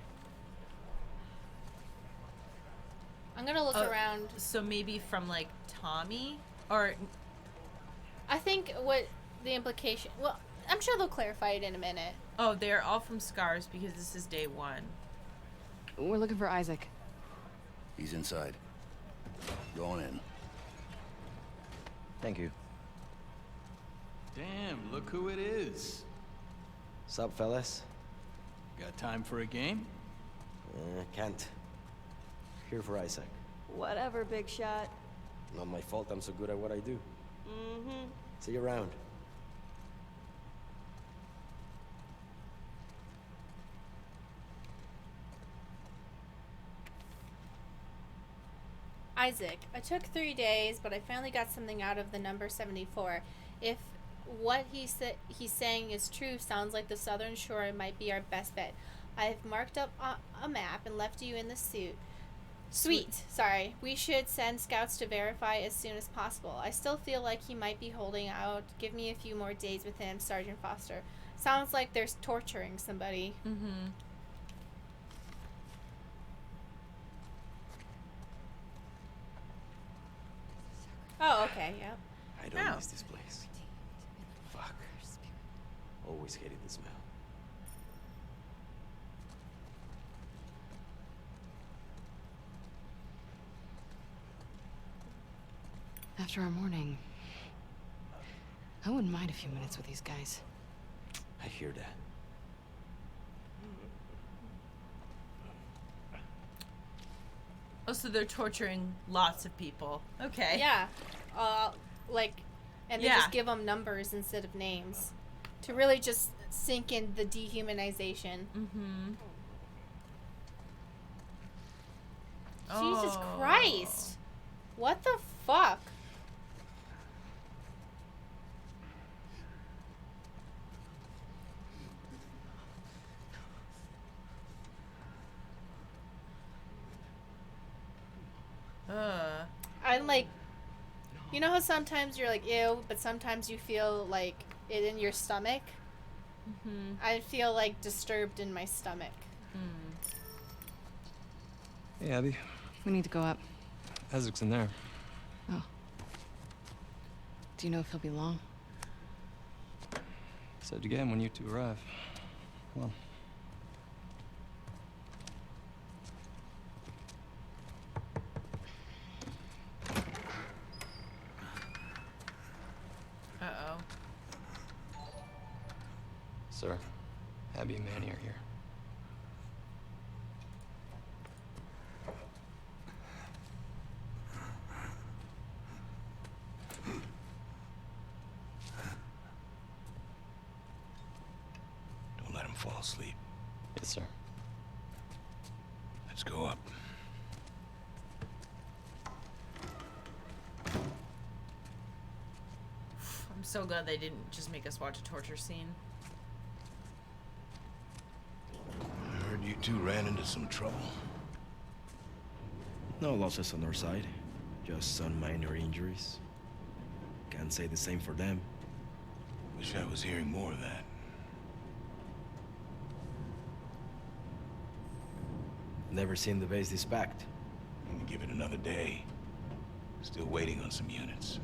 I'm gonna look around. So maybe from like Tommy, or I think what the implication. Well, I'm sure they'll clarify it in a minute. oh, they're all from scars because this is day 1. We're looking for Isaac. He's inside. Go on in. Thank you. Damn, look who it is. Sup, fellas? Got time for a game? Can't. Here for Isaac. Whatever, big shot. Not my fault I'm so good at what I do. Mm-hmm. See you around. Isaac, I took 3 days, but I finally got something out of the number 74. If what he's saying is true, sounds like the southern shore might be our best bet. I've marked up a map and left you in the suit. Sweet. Sorry. We should send scouts to verify as soon as possible. I still feel like he might be holding out. Give me a few more days with him, Sergeant Foster. Sounds like there's torturing somebody. Mm-hmm. Oh, okay, yeah. I don't miss this place. Fuck. Always hated the smell. After our morning, I wouldn't mind a few minutes with these guys. I hear that. Oh, so they're torturing lots of people. Okay. Yeah. And they just give them numbers instead of names. To really just sink in the dehumanization. Mm-hmm. Jesus Christ. What the fuck? I'm like, you know how sometimes you're like, ew, but sometimes you feel like it in your stomach? Mm-hmm. I feel like disturbed in my stomach. Hey, Abby. We need to go up. Isaac's in there. Oh. Do you know if he'll be long? Said again when you two arrive. Come on. Uh-oh. Sir, Abby and Manny are here. Don't let him fall asleep. Yes, sir. Let's go up. I'm so glad they didn't just make us watch a torture scene. I heard you two ran into some trouble. No losses on our side. Just some minor injuries. Can't say the same for them. Wish I was hearing more of that. Never seen the base this packed. Gonna give it another day. Still waiting on some units.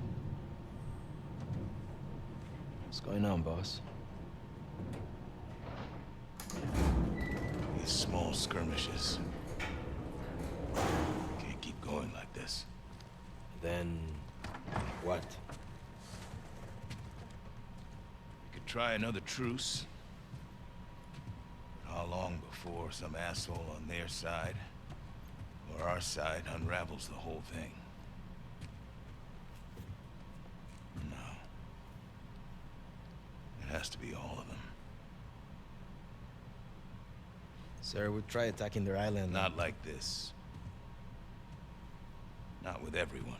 What's going on, boss? These small skirmishes. Can't keep going like this. Then... what? We could try another truce. How long before some asshole on their side, or our side, unravels the whole thing? No. It has to be all of them. Sir, we'll try attacking their island. Not like this. Not with everyone.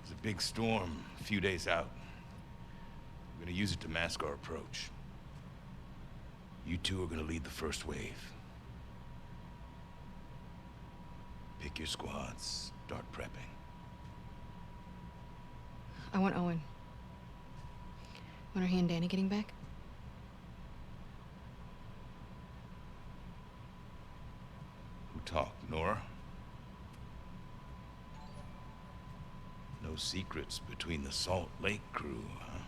There's a big storm a few days out. We're gonna use it to mask our approach. You two are gonna lead the first wave. Pick your squads, start prepping. I want Owen. When are he and Danny getting back? Who talked, Nora? No secrets between the Salt Lake crew, huh?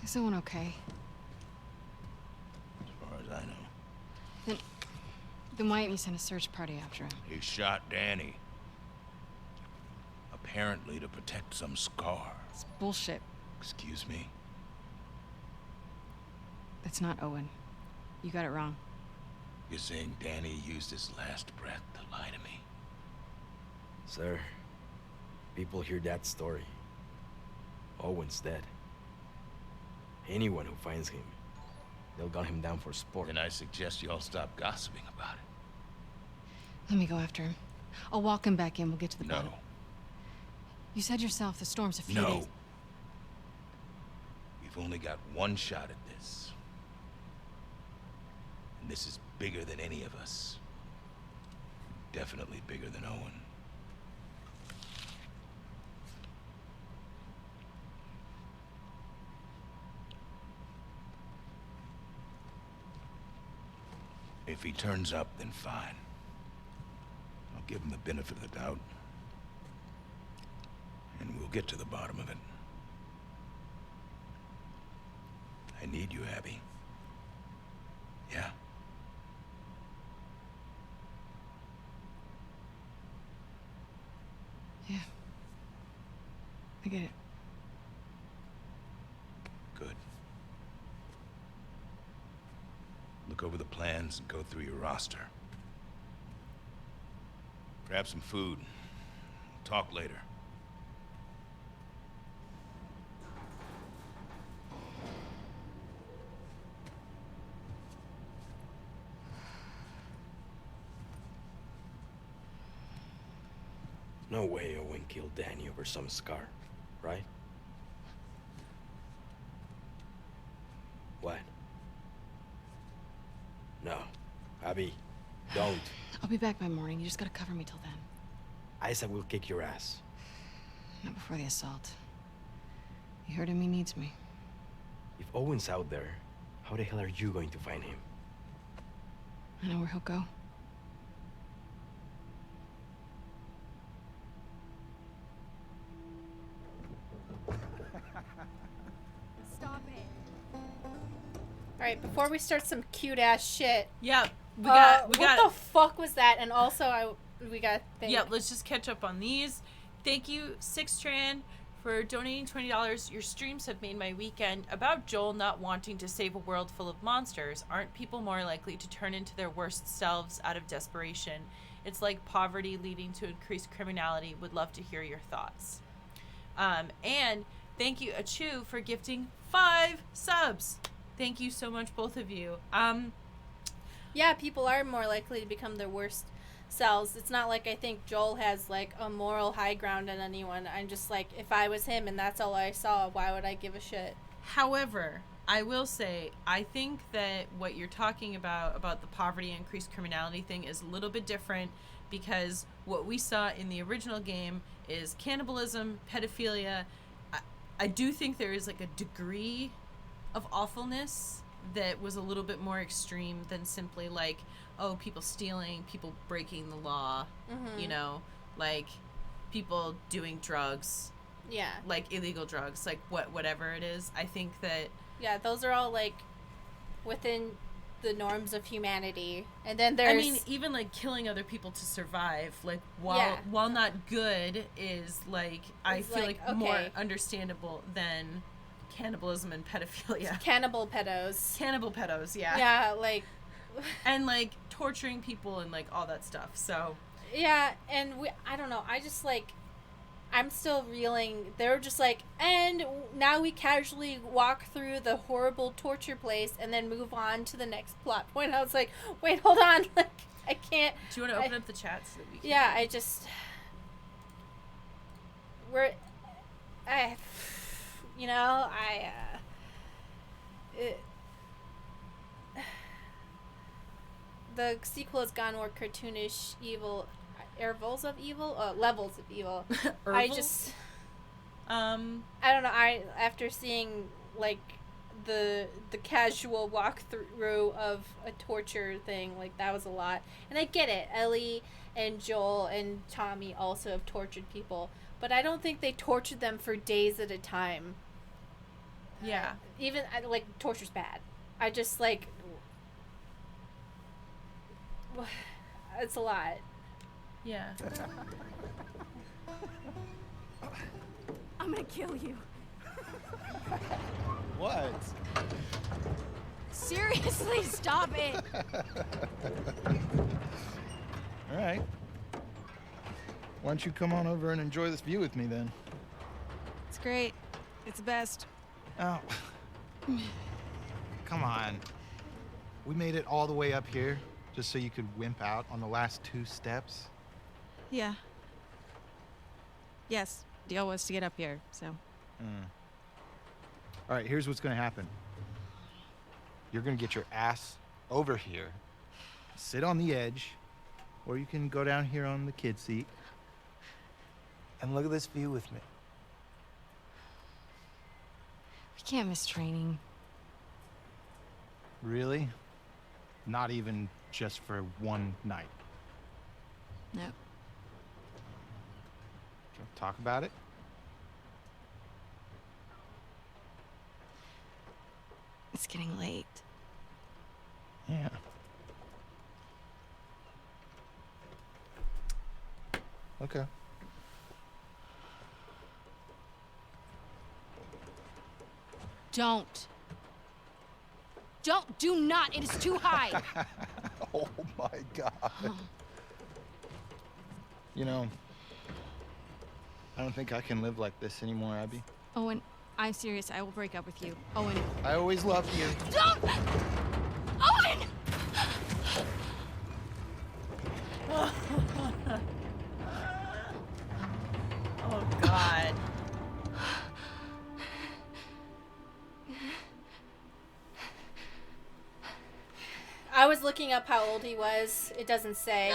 Is Owen okay? As far as I know. Then why didn't you send a search party after him? He shot Danny. Apparently to protect some scar. It's bullshit. Excuse me? That's not Owen. You got it wrong. You're saying Danny used his last breath to lie to me? Sir, people hear that story. Owen's dead. Anyone who finds him, they'll gun him down for sport. Then I suggest you all stop gossiping about it. Let me go after him. I'll walk him back in. We'll get to the bottom. No. You said yourself the storm's a few No. days. We've only got one shot at this. And this is bigger than any of us. Definitely bigger than Owen. If he turns up, then fine. I'll give him the benefit of the doubt. And we'll get to the bottom of it. I need you, Abby. Yeah? Yeah. I get it. Good. Look over the plans and go through your roster. Grab some food. Talk later. No way Owen killed Danny over some scar, right? What? No. Abby, don't. I'll be back by morning. You just gotta cover me till then. Isaac will kick your ass. Not before the assault. He heard him, he needs me. If Owen's out there, how the hell are you going to find him? I know where he'll go. Stop it. Alright, before we start some cute ass shit. Yeah, we got. What the fuck was that? And also, we got. Yeah, let's just catch up on these. Thank you, Sixtran, for donating $20. Your streams have made my weekend. About Joel not wanting to save a world full of monsters. Aren't people more likely to turn into their worst selves out of desperation? It's like poverty leading to increased criminality. Would love to hear your thoughts. And thank you, Achu, for gifting 5 subs. Thank you so much, both of you. Yeah, people are more likely to become their worst selves. It's not like I think Joel has like a moral high ground on anyone. I'm just like, if I was him and that's all I saw, why would I give a shit? However, I will say, I think that what you're talking about the poverty and increased criminality thing is a little bit different, because what we saw in the original game is cannibalism, pedophilia. I do think there is like a degree of awfulness that was a little bit more extreme than simply like, oh, people stealing, people breaking the law, you know, like people doing drugs. Yeah. Like illegal drugs, like whatever it is. I think that... Yeah, those are all like within the norms of humanity. And then there's... I mean, even like killing other people to survive, like while not good, is like, I feel like okay, more understandable than cannibalism and pedophilia. Cannibal pedos. Cannibal pedos, yeah. Yeah, like... and like torturing people and like all that stuff, so... Yeah, and I don't know, I just like... I'm still reeling. They're just like, and now we casually walk through the horrible torture place and then move on to the next plot point. I was like, wait, hold on. Like, I can't. Do you want to open up the chat so that we can... Yeah, I just... We're... the sequel has gone more cartoonish, evil... Levels of evil? I just... I don't know, after seeing, like, the casual walkthrough of a torture thing, like, that was a lot. And I get it. Ellie and Joel and Tommy also have tortured people. But I don't think they tortured them for days at a time. Yeah. Even, like, torture's bad. I just, like... It's a lot. Yeah. I'm gonna kill you. What? Seriously, stop it. All right. Why don't you come on over and enjoy this view with me then? It's great. It's the best. Oh. Come on. We made it all the way up here just so you could wimp out on the last 2 steps. Yeah. Yes, deal was to get up here, so. All right, here's what's gonna happen. You're gonna get your ass over here, sit on the edge, or you can go down here on the kid seat and look at this view with me. We can't miss training. Really? Not even just for one night? No. Talk about it? It's getting late. Yeah. Okay. Do not, it is too high. Oh my God. You know, I don't think I can live like this anymore, Abby. Owen, I'm serious. I will break up with you. Owen. I always loved you. Don't! Owen! Oh, God. I was looking up how old he was. It doesn't say.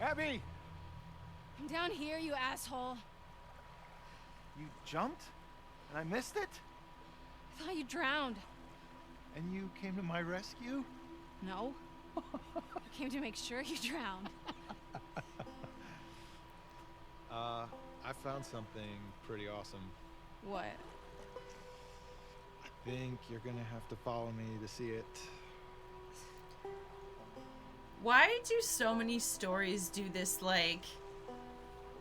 Abby! I'm down here, you asshole. You jumped? And I missed it? I thought you drowned. And you came to my rescue? No. I came to make sure you drowned. I found something pretty awesome. What? I think you're gonna have to follow me to see it. Why do so many stories do this, like,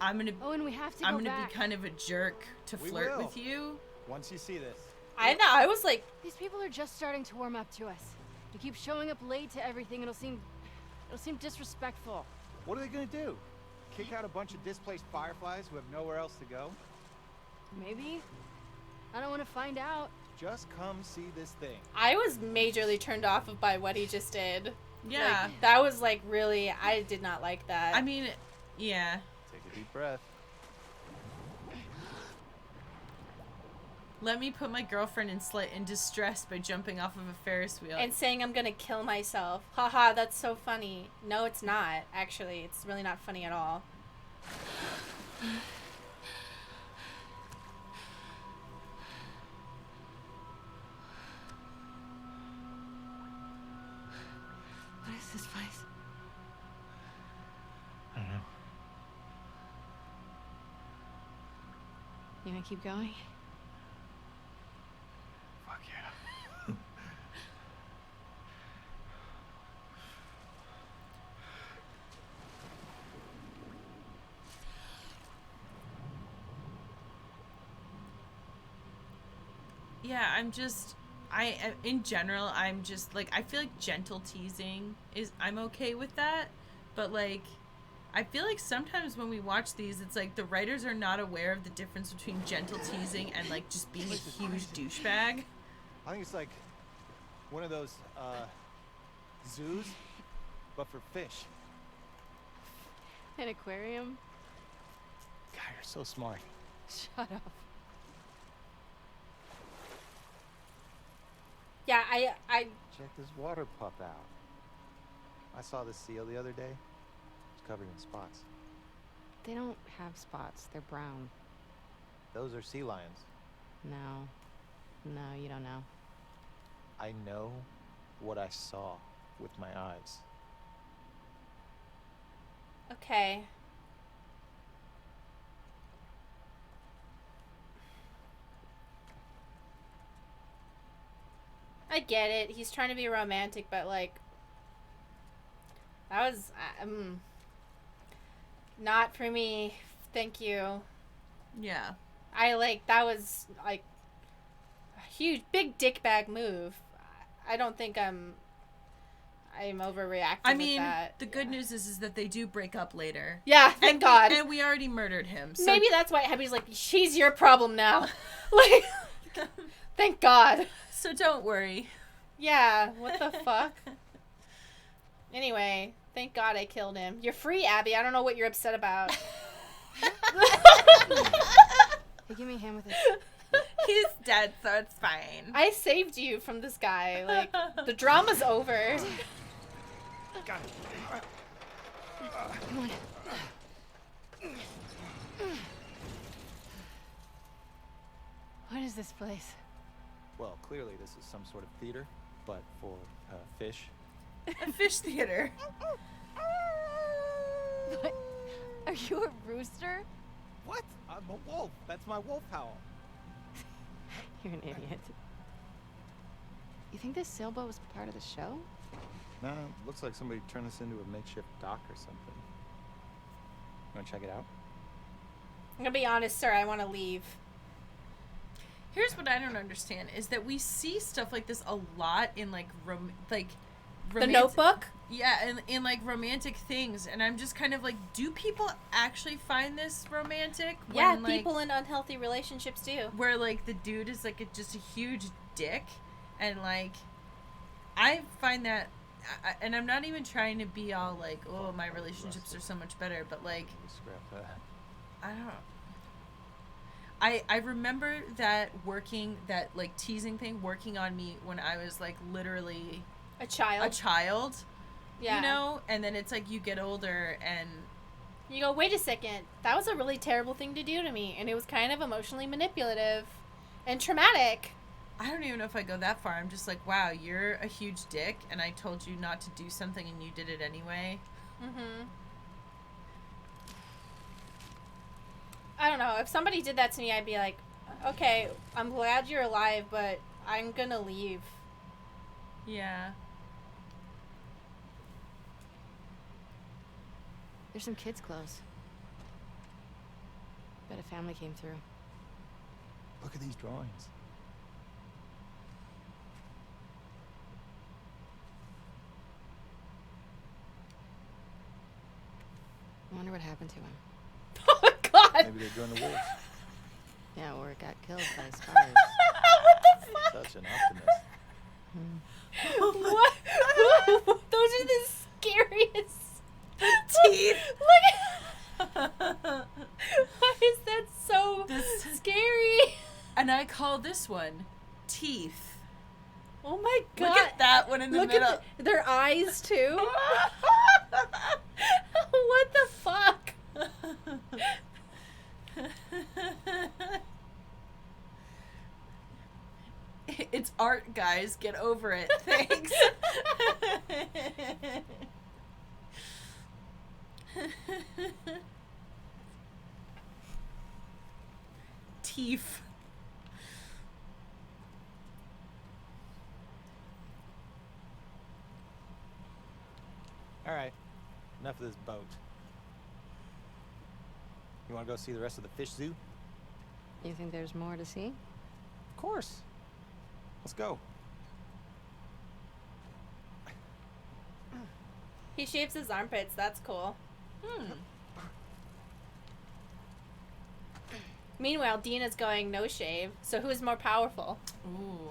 Owen, we have to go I'm gonna back. be kind of a jerk to We flirt will. with you? Once you see this. I know, I was like... These people are just starting to warm up to us. You keep showing up late to everything, it'll seem disrespectful. What are they gonna do? Kick out a bunch of displaced fireflies who have nowhere else to go? Maybe. I don't want to find out. Just come see this thing. I was majorly turned off by what he just did. Yeah. Like, that was, like, really... I did not like that. I mean, yeah. Take a deep breath. Let me put my girlfriend in distress by jumping off of a Ferris wheel. And saying I'm gonna kill myself. Haha, that's so funny. No, it's not, actually. It's really not funny at all. What is this place? I don't know. You gonna keep going? Fuck yeah. Yeah, in general, I'm just, like, I feel like gentle teasing I'm okay with that, but like, I feel like sometimes when we watch these, it's like the writers are not aware of the difference between gentle teasing and like just being a huge douchebag. I think it's like one of those zoos, but for fish. An aquarium? God, you're so smart. Shut up. Yeah, I Check this water pup out. I saw this seal the other day. It's covered in spots. They don't have spots. They're brown. Those are sea lions. No. No, you don't know. I know what I saw with my eyes. okay. I get it. He's trying to be romantic, but like that was not for me. Thank you. Yeah. I like that was like a huge big dickbag move. I don't think I'm overreacting. I mean, with that. the good news is that they do break up later. Yeah, thank God. And we already murdered him. So Maybe that's why Abby's like, she's your problem now. Like, thank God. So don't worry. Yeah, what the fuck? Anyway, thank God I killed him. You're free, Abby. I don't know what you're upset about. Hey, give me a hand with it. He's dead, so it's fine. I saved you from this guy. Like, the drama's over. Got it. Come on. What is this place? Well, clearly this is some sort of theater, but for fish. A fish theater. What? Are you a rooster? What? I'm a wolf. That's my wolf howl. You're an idiot. You think this sailboat was part of the show? No, looks like somebody turned this into a makeshift dock or something. You wanna check it out? I'm gonna be honest, sir. I want to leave. Here's what I don't understand is that we see stuff like this a lot in like The Notebook? Yeah, in like romantic things, and I'm just kind of like, do people actually find this romantic? Yeah, when, like, people in unhealthy relationships do. where like the dude is like just a huge dick, and like I find that, and I'm not even trying to be all like, oh, my relationships are so much better, but like, Scrap that. I don't know. I remember that like teasing thing working on me when I was like literally a child. Yeah. You know, and then it's like you get older and you go, wait a second, that was a really terrible thing to do to me, and it was kind of emotionally manipulative and traumatic. I don't even know if I go that far. I'm just like, wow, you're a huge dick, and I told you not to do something and you did it anyway. Mm-hmm. I don't know. If somebody did that to me, I'd be like, okay, I'm glad you're alive, but I'm gonna leave. Yeah. There's some kids' clothes. Bet a family came through. Look at these drawings. I wonder what happened to him. Oh my God! Maybe they joined the wolves. Yeah, or it got killed by spiders. What the fuck? Such an optimist. What? Those are the scariest. Teeth. Look at. Why is that so scary? And I call this one teeth. Oh my God! Look at that one in the middle. At their eyes too. What the fuck? It's art, guys. Get over it. Thanks. Teeth. All right, enough of this boat. You want to go see the rest of the fish zoo? You think there's more to see? Of course. Let's go. He shaves his armpits. That's cool. Meanwhile, Dina's going no shave. So who's more powerful? Ooh.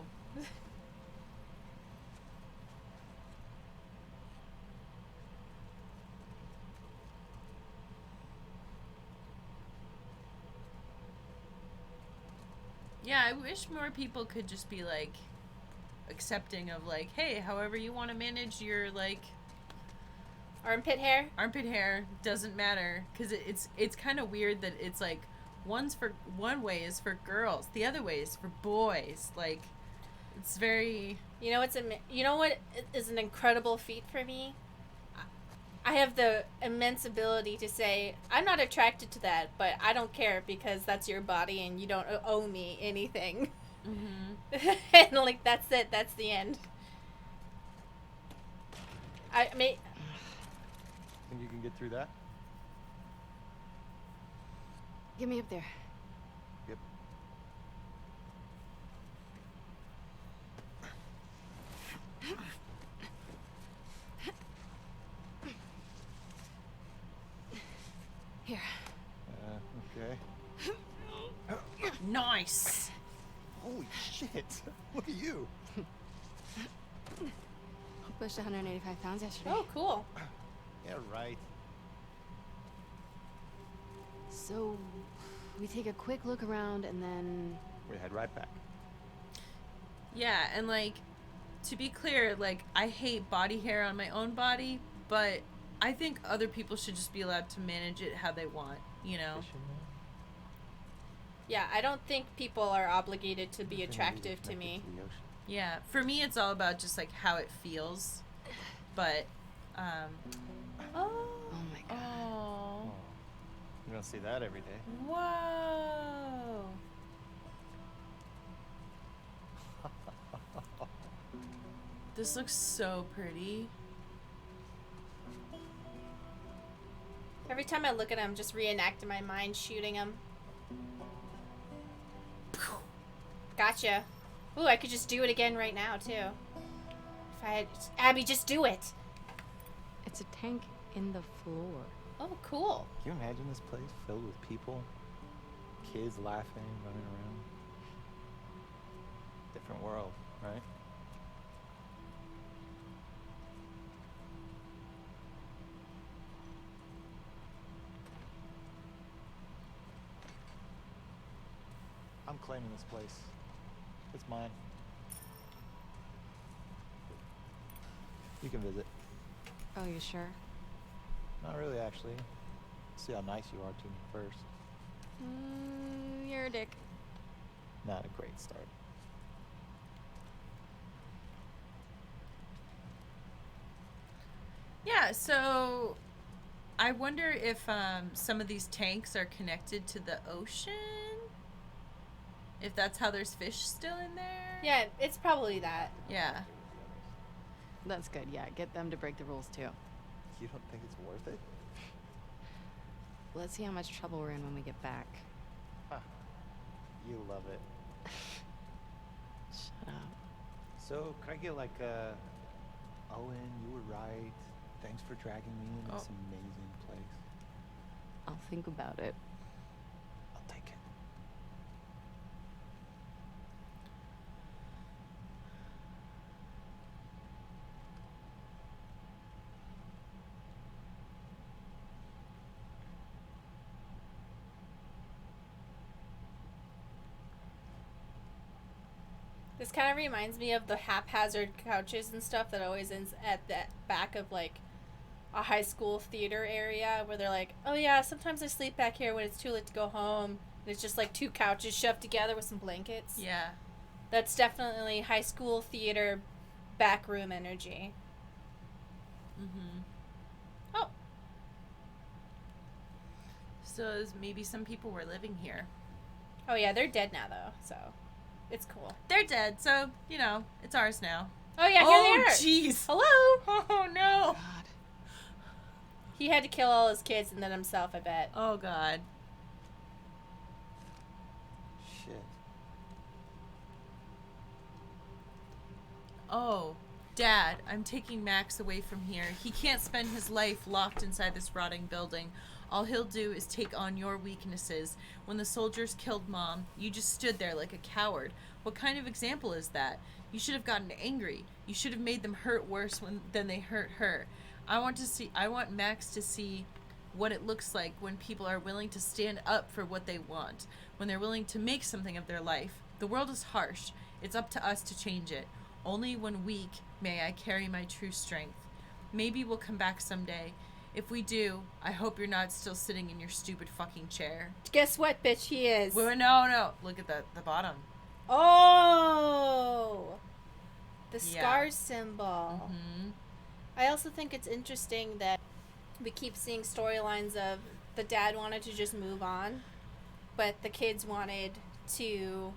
Yeah, I wish more people could just be like accepting of like, hey, however you want to manage your like armpit hair doesn't matter, because it's kind of weird that it's like one way is for girls, the other way is for boys. Like, it's very, you know what is an incredible feat for me? I have the immense ability to say, I'm not attracted to that, but I don't care because that's your body and you don't owe me anything. Mm-hmm. And, like, that's it. That's the end. I mean... Think you can get through that? Get me up there. Yep. Here. Okay. Nice. Holy shit. Look at you. I pushed 185 pounds yesterday. Oh, cool. Yeah, right. So, we take a quick look around and then... We head right back. Yeah, and like, to be clear, like, I hate body hair on my own body, but I think other people should just be allowed to manage it how they want, you know? Yeah, I don't think people are obligated to be attractive to me. Yeah, for me it's all about just like how it feels. But oh my god. Oh. You don't see that every day. Whoa. This looks so pretty. Every time I look at him, just reenact in my mind shooting him. Gotcha. Ooh, I could just do it again right now, too. If I had... Abby, just do it! It's a tank in the floor. Oh, cool. Can you imagine this place filled with people? Kids laughing, running around. Different world, right? I'm claiming this place. It's mine. You can visit. Oh, you sure? Not really, actually. See how nice you are to me first. You're a dick. Not a great start. Yeah, so I wonder if some of these tanks are connected to the ocean? If that's how there's fish still in there? Yeah, it's probably that. Yeah. That's good, yeah. Get them to break the rules, too. You don't think it's worth it? Let's see how much trouble we're in when we get back. Huh. You love it. Shut up. So, can I get like a... Owen, you were right. Thanks for dragging me into this amazing place. I'll think about it. I'll take it. This kind of reminds me of the haphazard couches and stuff that always ends at the back of, like, a high school theater area where they're like, oh yeah, sometimes I sleep back here when it's too late to go home. And it's just, like, two couches shoved together with some blankets. Yeah. That's definitely high school theater back room energy. Mm-hmm. Oh. So maybe some people were living here. Oh yeah, they're dead now, though, so... It's cool. They're dead, so, you know, it's ours now. Oh, yeah, here they are. Oh, jeez. Hello. Oh, no. God. He had to kill all his kids and then himself, I bet. Oh, God. Shit. Oh. Dad, I'm taking Max away from here. He can't spend his life locked inside this rotting building. All he'll do is take on your weaknesses. When the soldiers killed Mom, you just stood there like a coward. What kind of example is that? You should have gotten angry. You should have made them hurt worse than they hurt her. I want Max to see what it looks like when people are willing to stand up for what they want, when they're willing to make something of their life. The world is harsh. It's up to us to change it. Only when weak may I carry my true strength. Maybe we'll come back someday. If we do, I hope you're not still sitting in your stupid fucking chair. Guess what, bitch? He is. Well, no. Look at the bottom. Oh! The Yeah. scar symbol. Mm-hmm. I also think it's interesting that we keep seeing storylines of the dad wanted to just move on, but the kids wanted to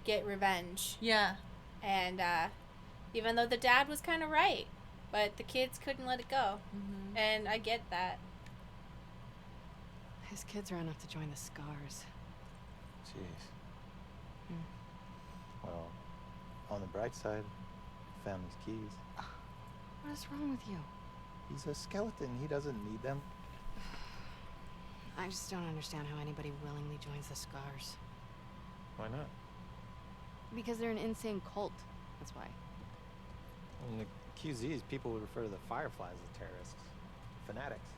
get revenge. Yeah. And even though the dad was kind of right, but the kids couldn't let it go. Mm-hmm. And I get that. His kids are enough to join the Scars. Jeez. Well, on the bright side, family's keys. What is wrong with you? He's a skeleton. He doesn't need them. I just don't understand how anybody willingly joins the Scars. Why not? Because they're an insane cult. That's why. In the QZs, people would refer to the Fireflies as terrorists. Fanatics.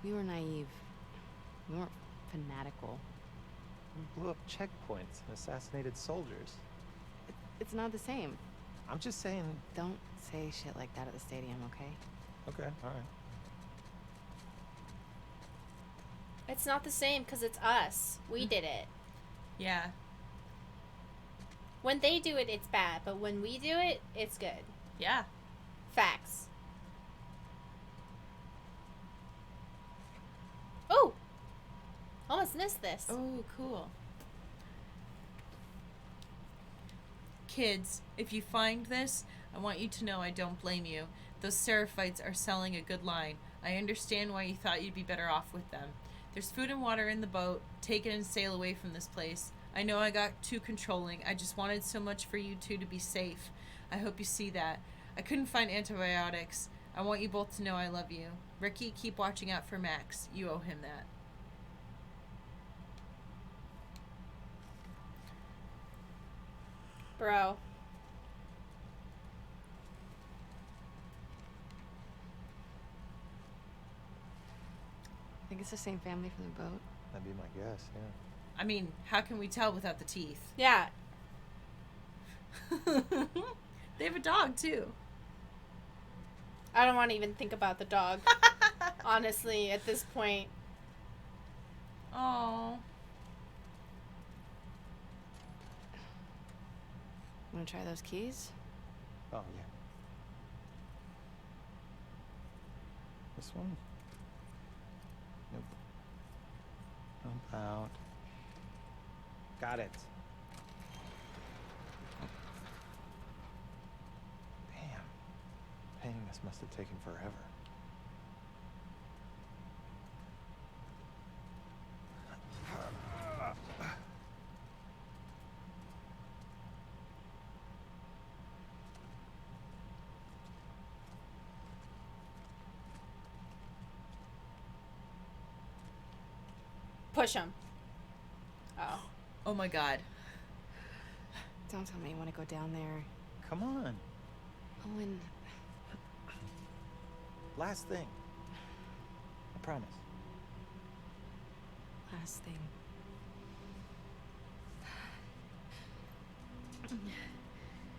We were naive. We weren't fanatical. We blew up checkpoints and assassinated soldiers. It's not the same. I'm just saying... Don't say shit like that at the stadium, okay? Okay, alright. It's not the same because it's us. We did it. Yeah. When they do it, it's bad. But when we do it, it's good. Yeah. Facts. Oh! Almost missed this. Oh, cool. Kids, if you find this, I want you to know I don't blame you. Those Seraphites are selling a good line. I understand why you thought you'd be better off with them. There's food and water in the boat. Take it and sail away from this place. I know I got too controlling. I just wanted so much for you two to be safe. I hope you see that. I couldn't find antibiotics. I want you both to know I love you. Ricky, keep watching out for Max. You owe him that. Bro. Think it's the same family from the boat? That'd be my guess, yeah. I mean, how can we tell without the teeth? Yeah. They have a dog, too. I don't want to even think about the dog. Honestly, at this point. Oh. Wanna try those keys? Oh, yeah. This one? Nope. About. Got it. Damn. Paying this must have taken forever. Push him. Oh. Oh my god. Don't tell me you want to go down there. Come on. Owen. Last thing. I promise. Last thing.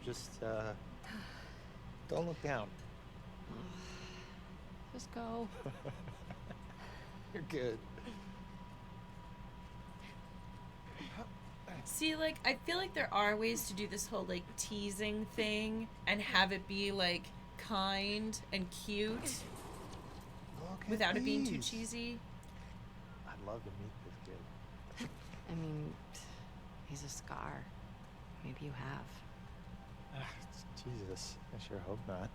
Just, don't look down. Just go. You're good. See, like, I feel like there are ways to do this whole, like, teasing thing and have it be, like, kind and cute without it being too cheesy. I'd love to meet this kid. I mean, he's a Scar. Maybe you have. Jesus, I sure hope not.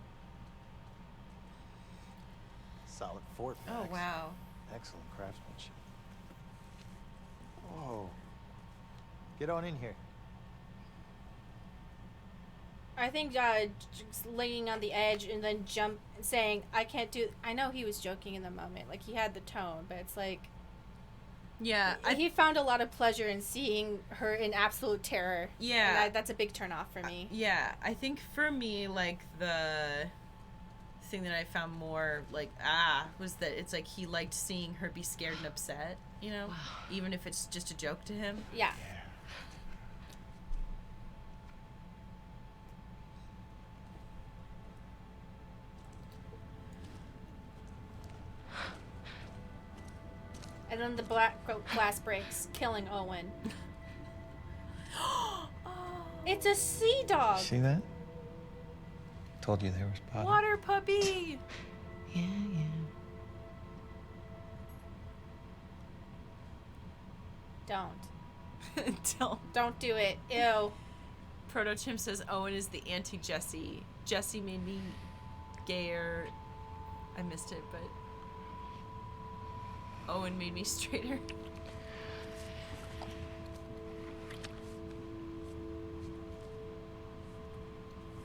Solid fort Oh, facts. wow. Excellent craftsmanship. Whoa. Get on in here. I think just laying on the edge and then saying, I can't do... I know he was joking in the moment. Like, he had the tone, but it's like... Yeah. He found a lot of pleasure in seeing her in absolute terror. Yeah. And that's a big turn off for me. Yeah. I think for me, like, the thing that I found more, like, was that it's like he liked seeing her be scared and upset, you know? Even if it's just a joke to him. Yeah. And then the glass breaks, killing Owen. It's a sea dog. See that? Told you they were spotted. Water puppy. Yeah. Don't do it. Ew. Proto-Chimp says Owen is the anti-Jesse. Jesse made me gayer. I missed it, but Owen made me straighter.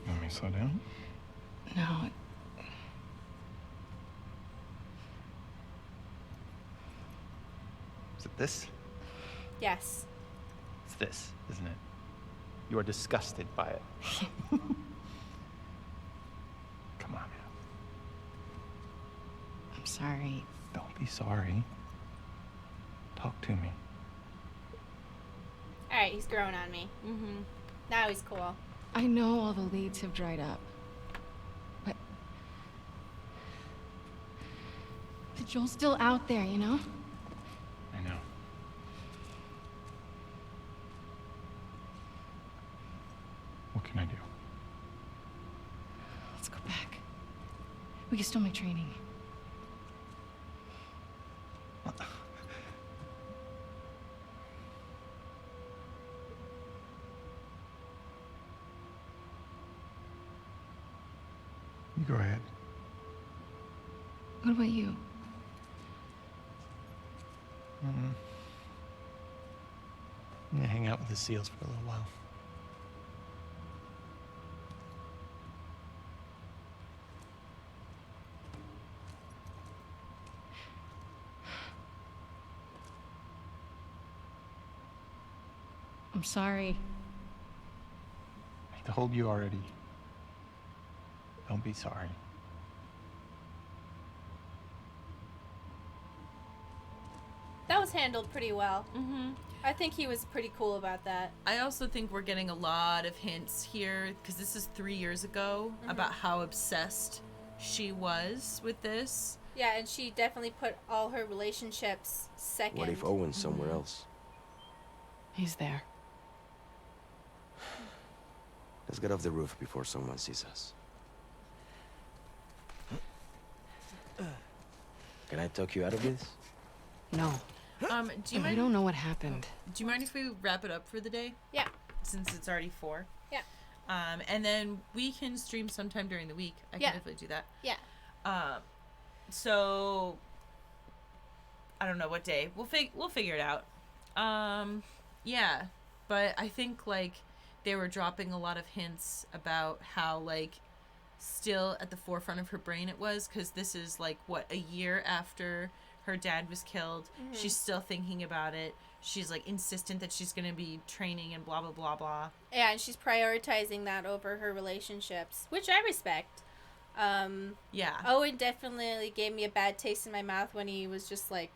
Want me to slow down? No. Is it this? Yes. It's this, isn't it? You are disgusted by it. Come on. I'm sorry. Don't be sorry. Talk to me. Alright, he's growing on me. Mm-hmm. Now he's cool. I know all the leads have dried up. But Joel's still out there, you know? I know. What can I do? Let's go back. We can still make training. You go ahead. What about you? I'm gonna hang out with the seals for a little while. I'm sorry. I told you already. Don't be sorry. That was handled pretty well. Mm-hmm. I think he was pretty cool about that. I also think we're getting a lot of hints here, because this is 3 years ago, about how obsessed she was with this. Yeah, and she definitely put all her relationships second. What if Owen's somewhere else? He's there. Let's get off the roof before someone sees us. Can I talk you out of this? No. Do you mind? We don't know what happened. Do you mind if we wrap it up for the day? Yeah. Since it's already 4. Yeah. And then we can stream sometime during the week. I can definitely do that. Yeah. So I don't know what day. We'll figure it out. Yeah. But I think like they were dropping a lot of hints about how like still at the forefront of her brain it was, because this is like what, a year after her dad was killed. She's still thinking about it. She's like insistent that she's gonna be training and blah blah blah blah. Yeah, and she's prioritizing that over her relationships, which I respect. Yeah. Owen definitely gave me a bad taste in my mouth when he was just like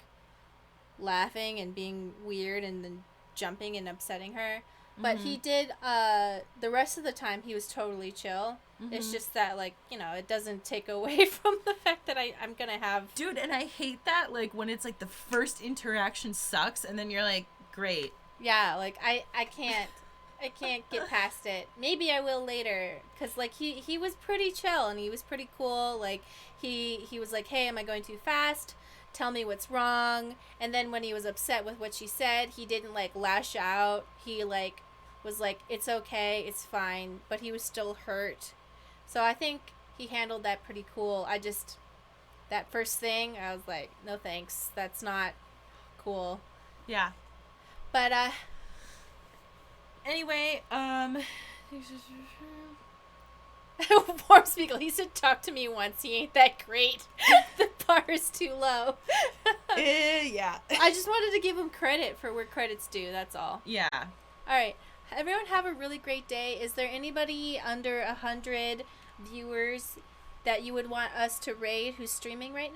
laughing and being weird and then jumping and upsetting her. But he did, the rest of the time he was totally chill. It's just that, like, you know, it doesn't take away from the fact that I'm gonna have... Dude, and I hate that, like, when it's, like, the first interaction sucks, and then you're like, great. Yeah, like, I can't get past it. Maybe I will later, because, like, he was pretty chill, and he was pretty cool. Like, he was like, hey, am I going too fast? Tell me what's wrong. And then when he was upset with what she said, he didn't, like, lash out. He, like... was like, it's okay, it's fine, but he was still hurt. So I think he handled that pretty cool. I just, that first thing, I was like, no thanks, that's not cool. Yeah. But, anyway, Warm Spiegel, he said, talk to me once. He ain't that great. The bar is too low. Yeah. I just wanted to give him credit for where credit's due. That's all. Yeah. All right. Everyone have a really great day. Is there anybody under 100 viewers that you would want us to raid who's streaming right now?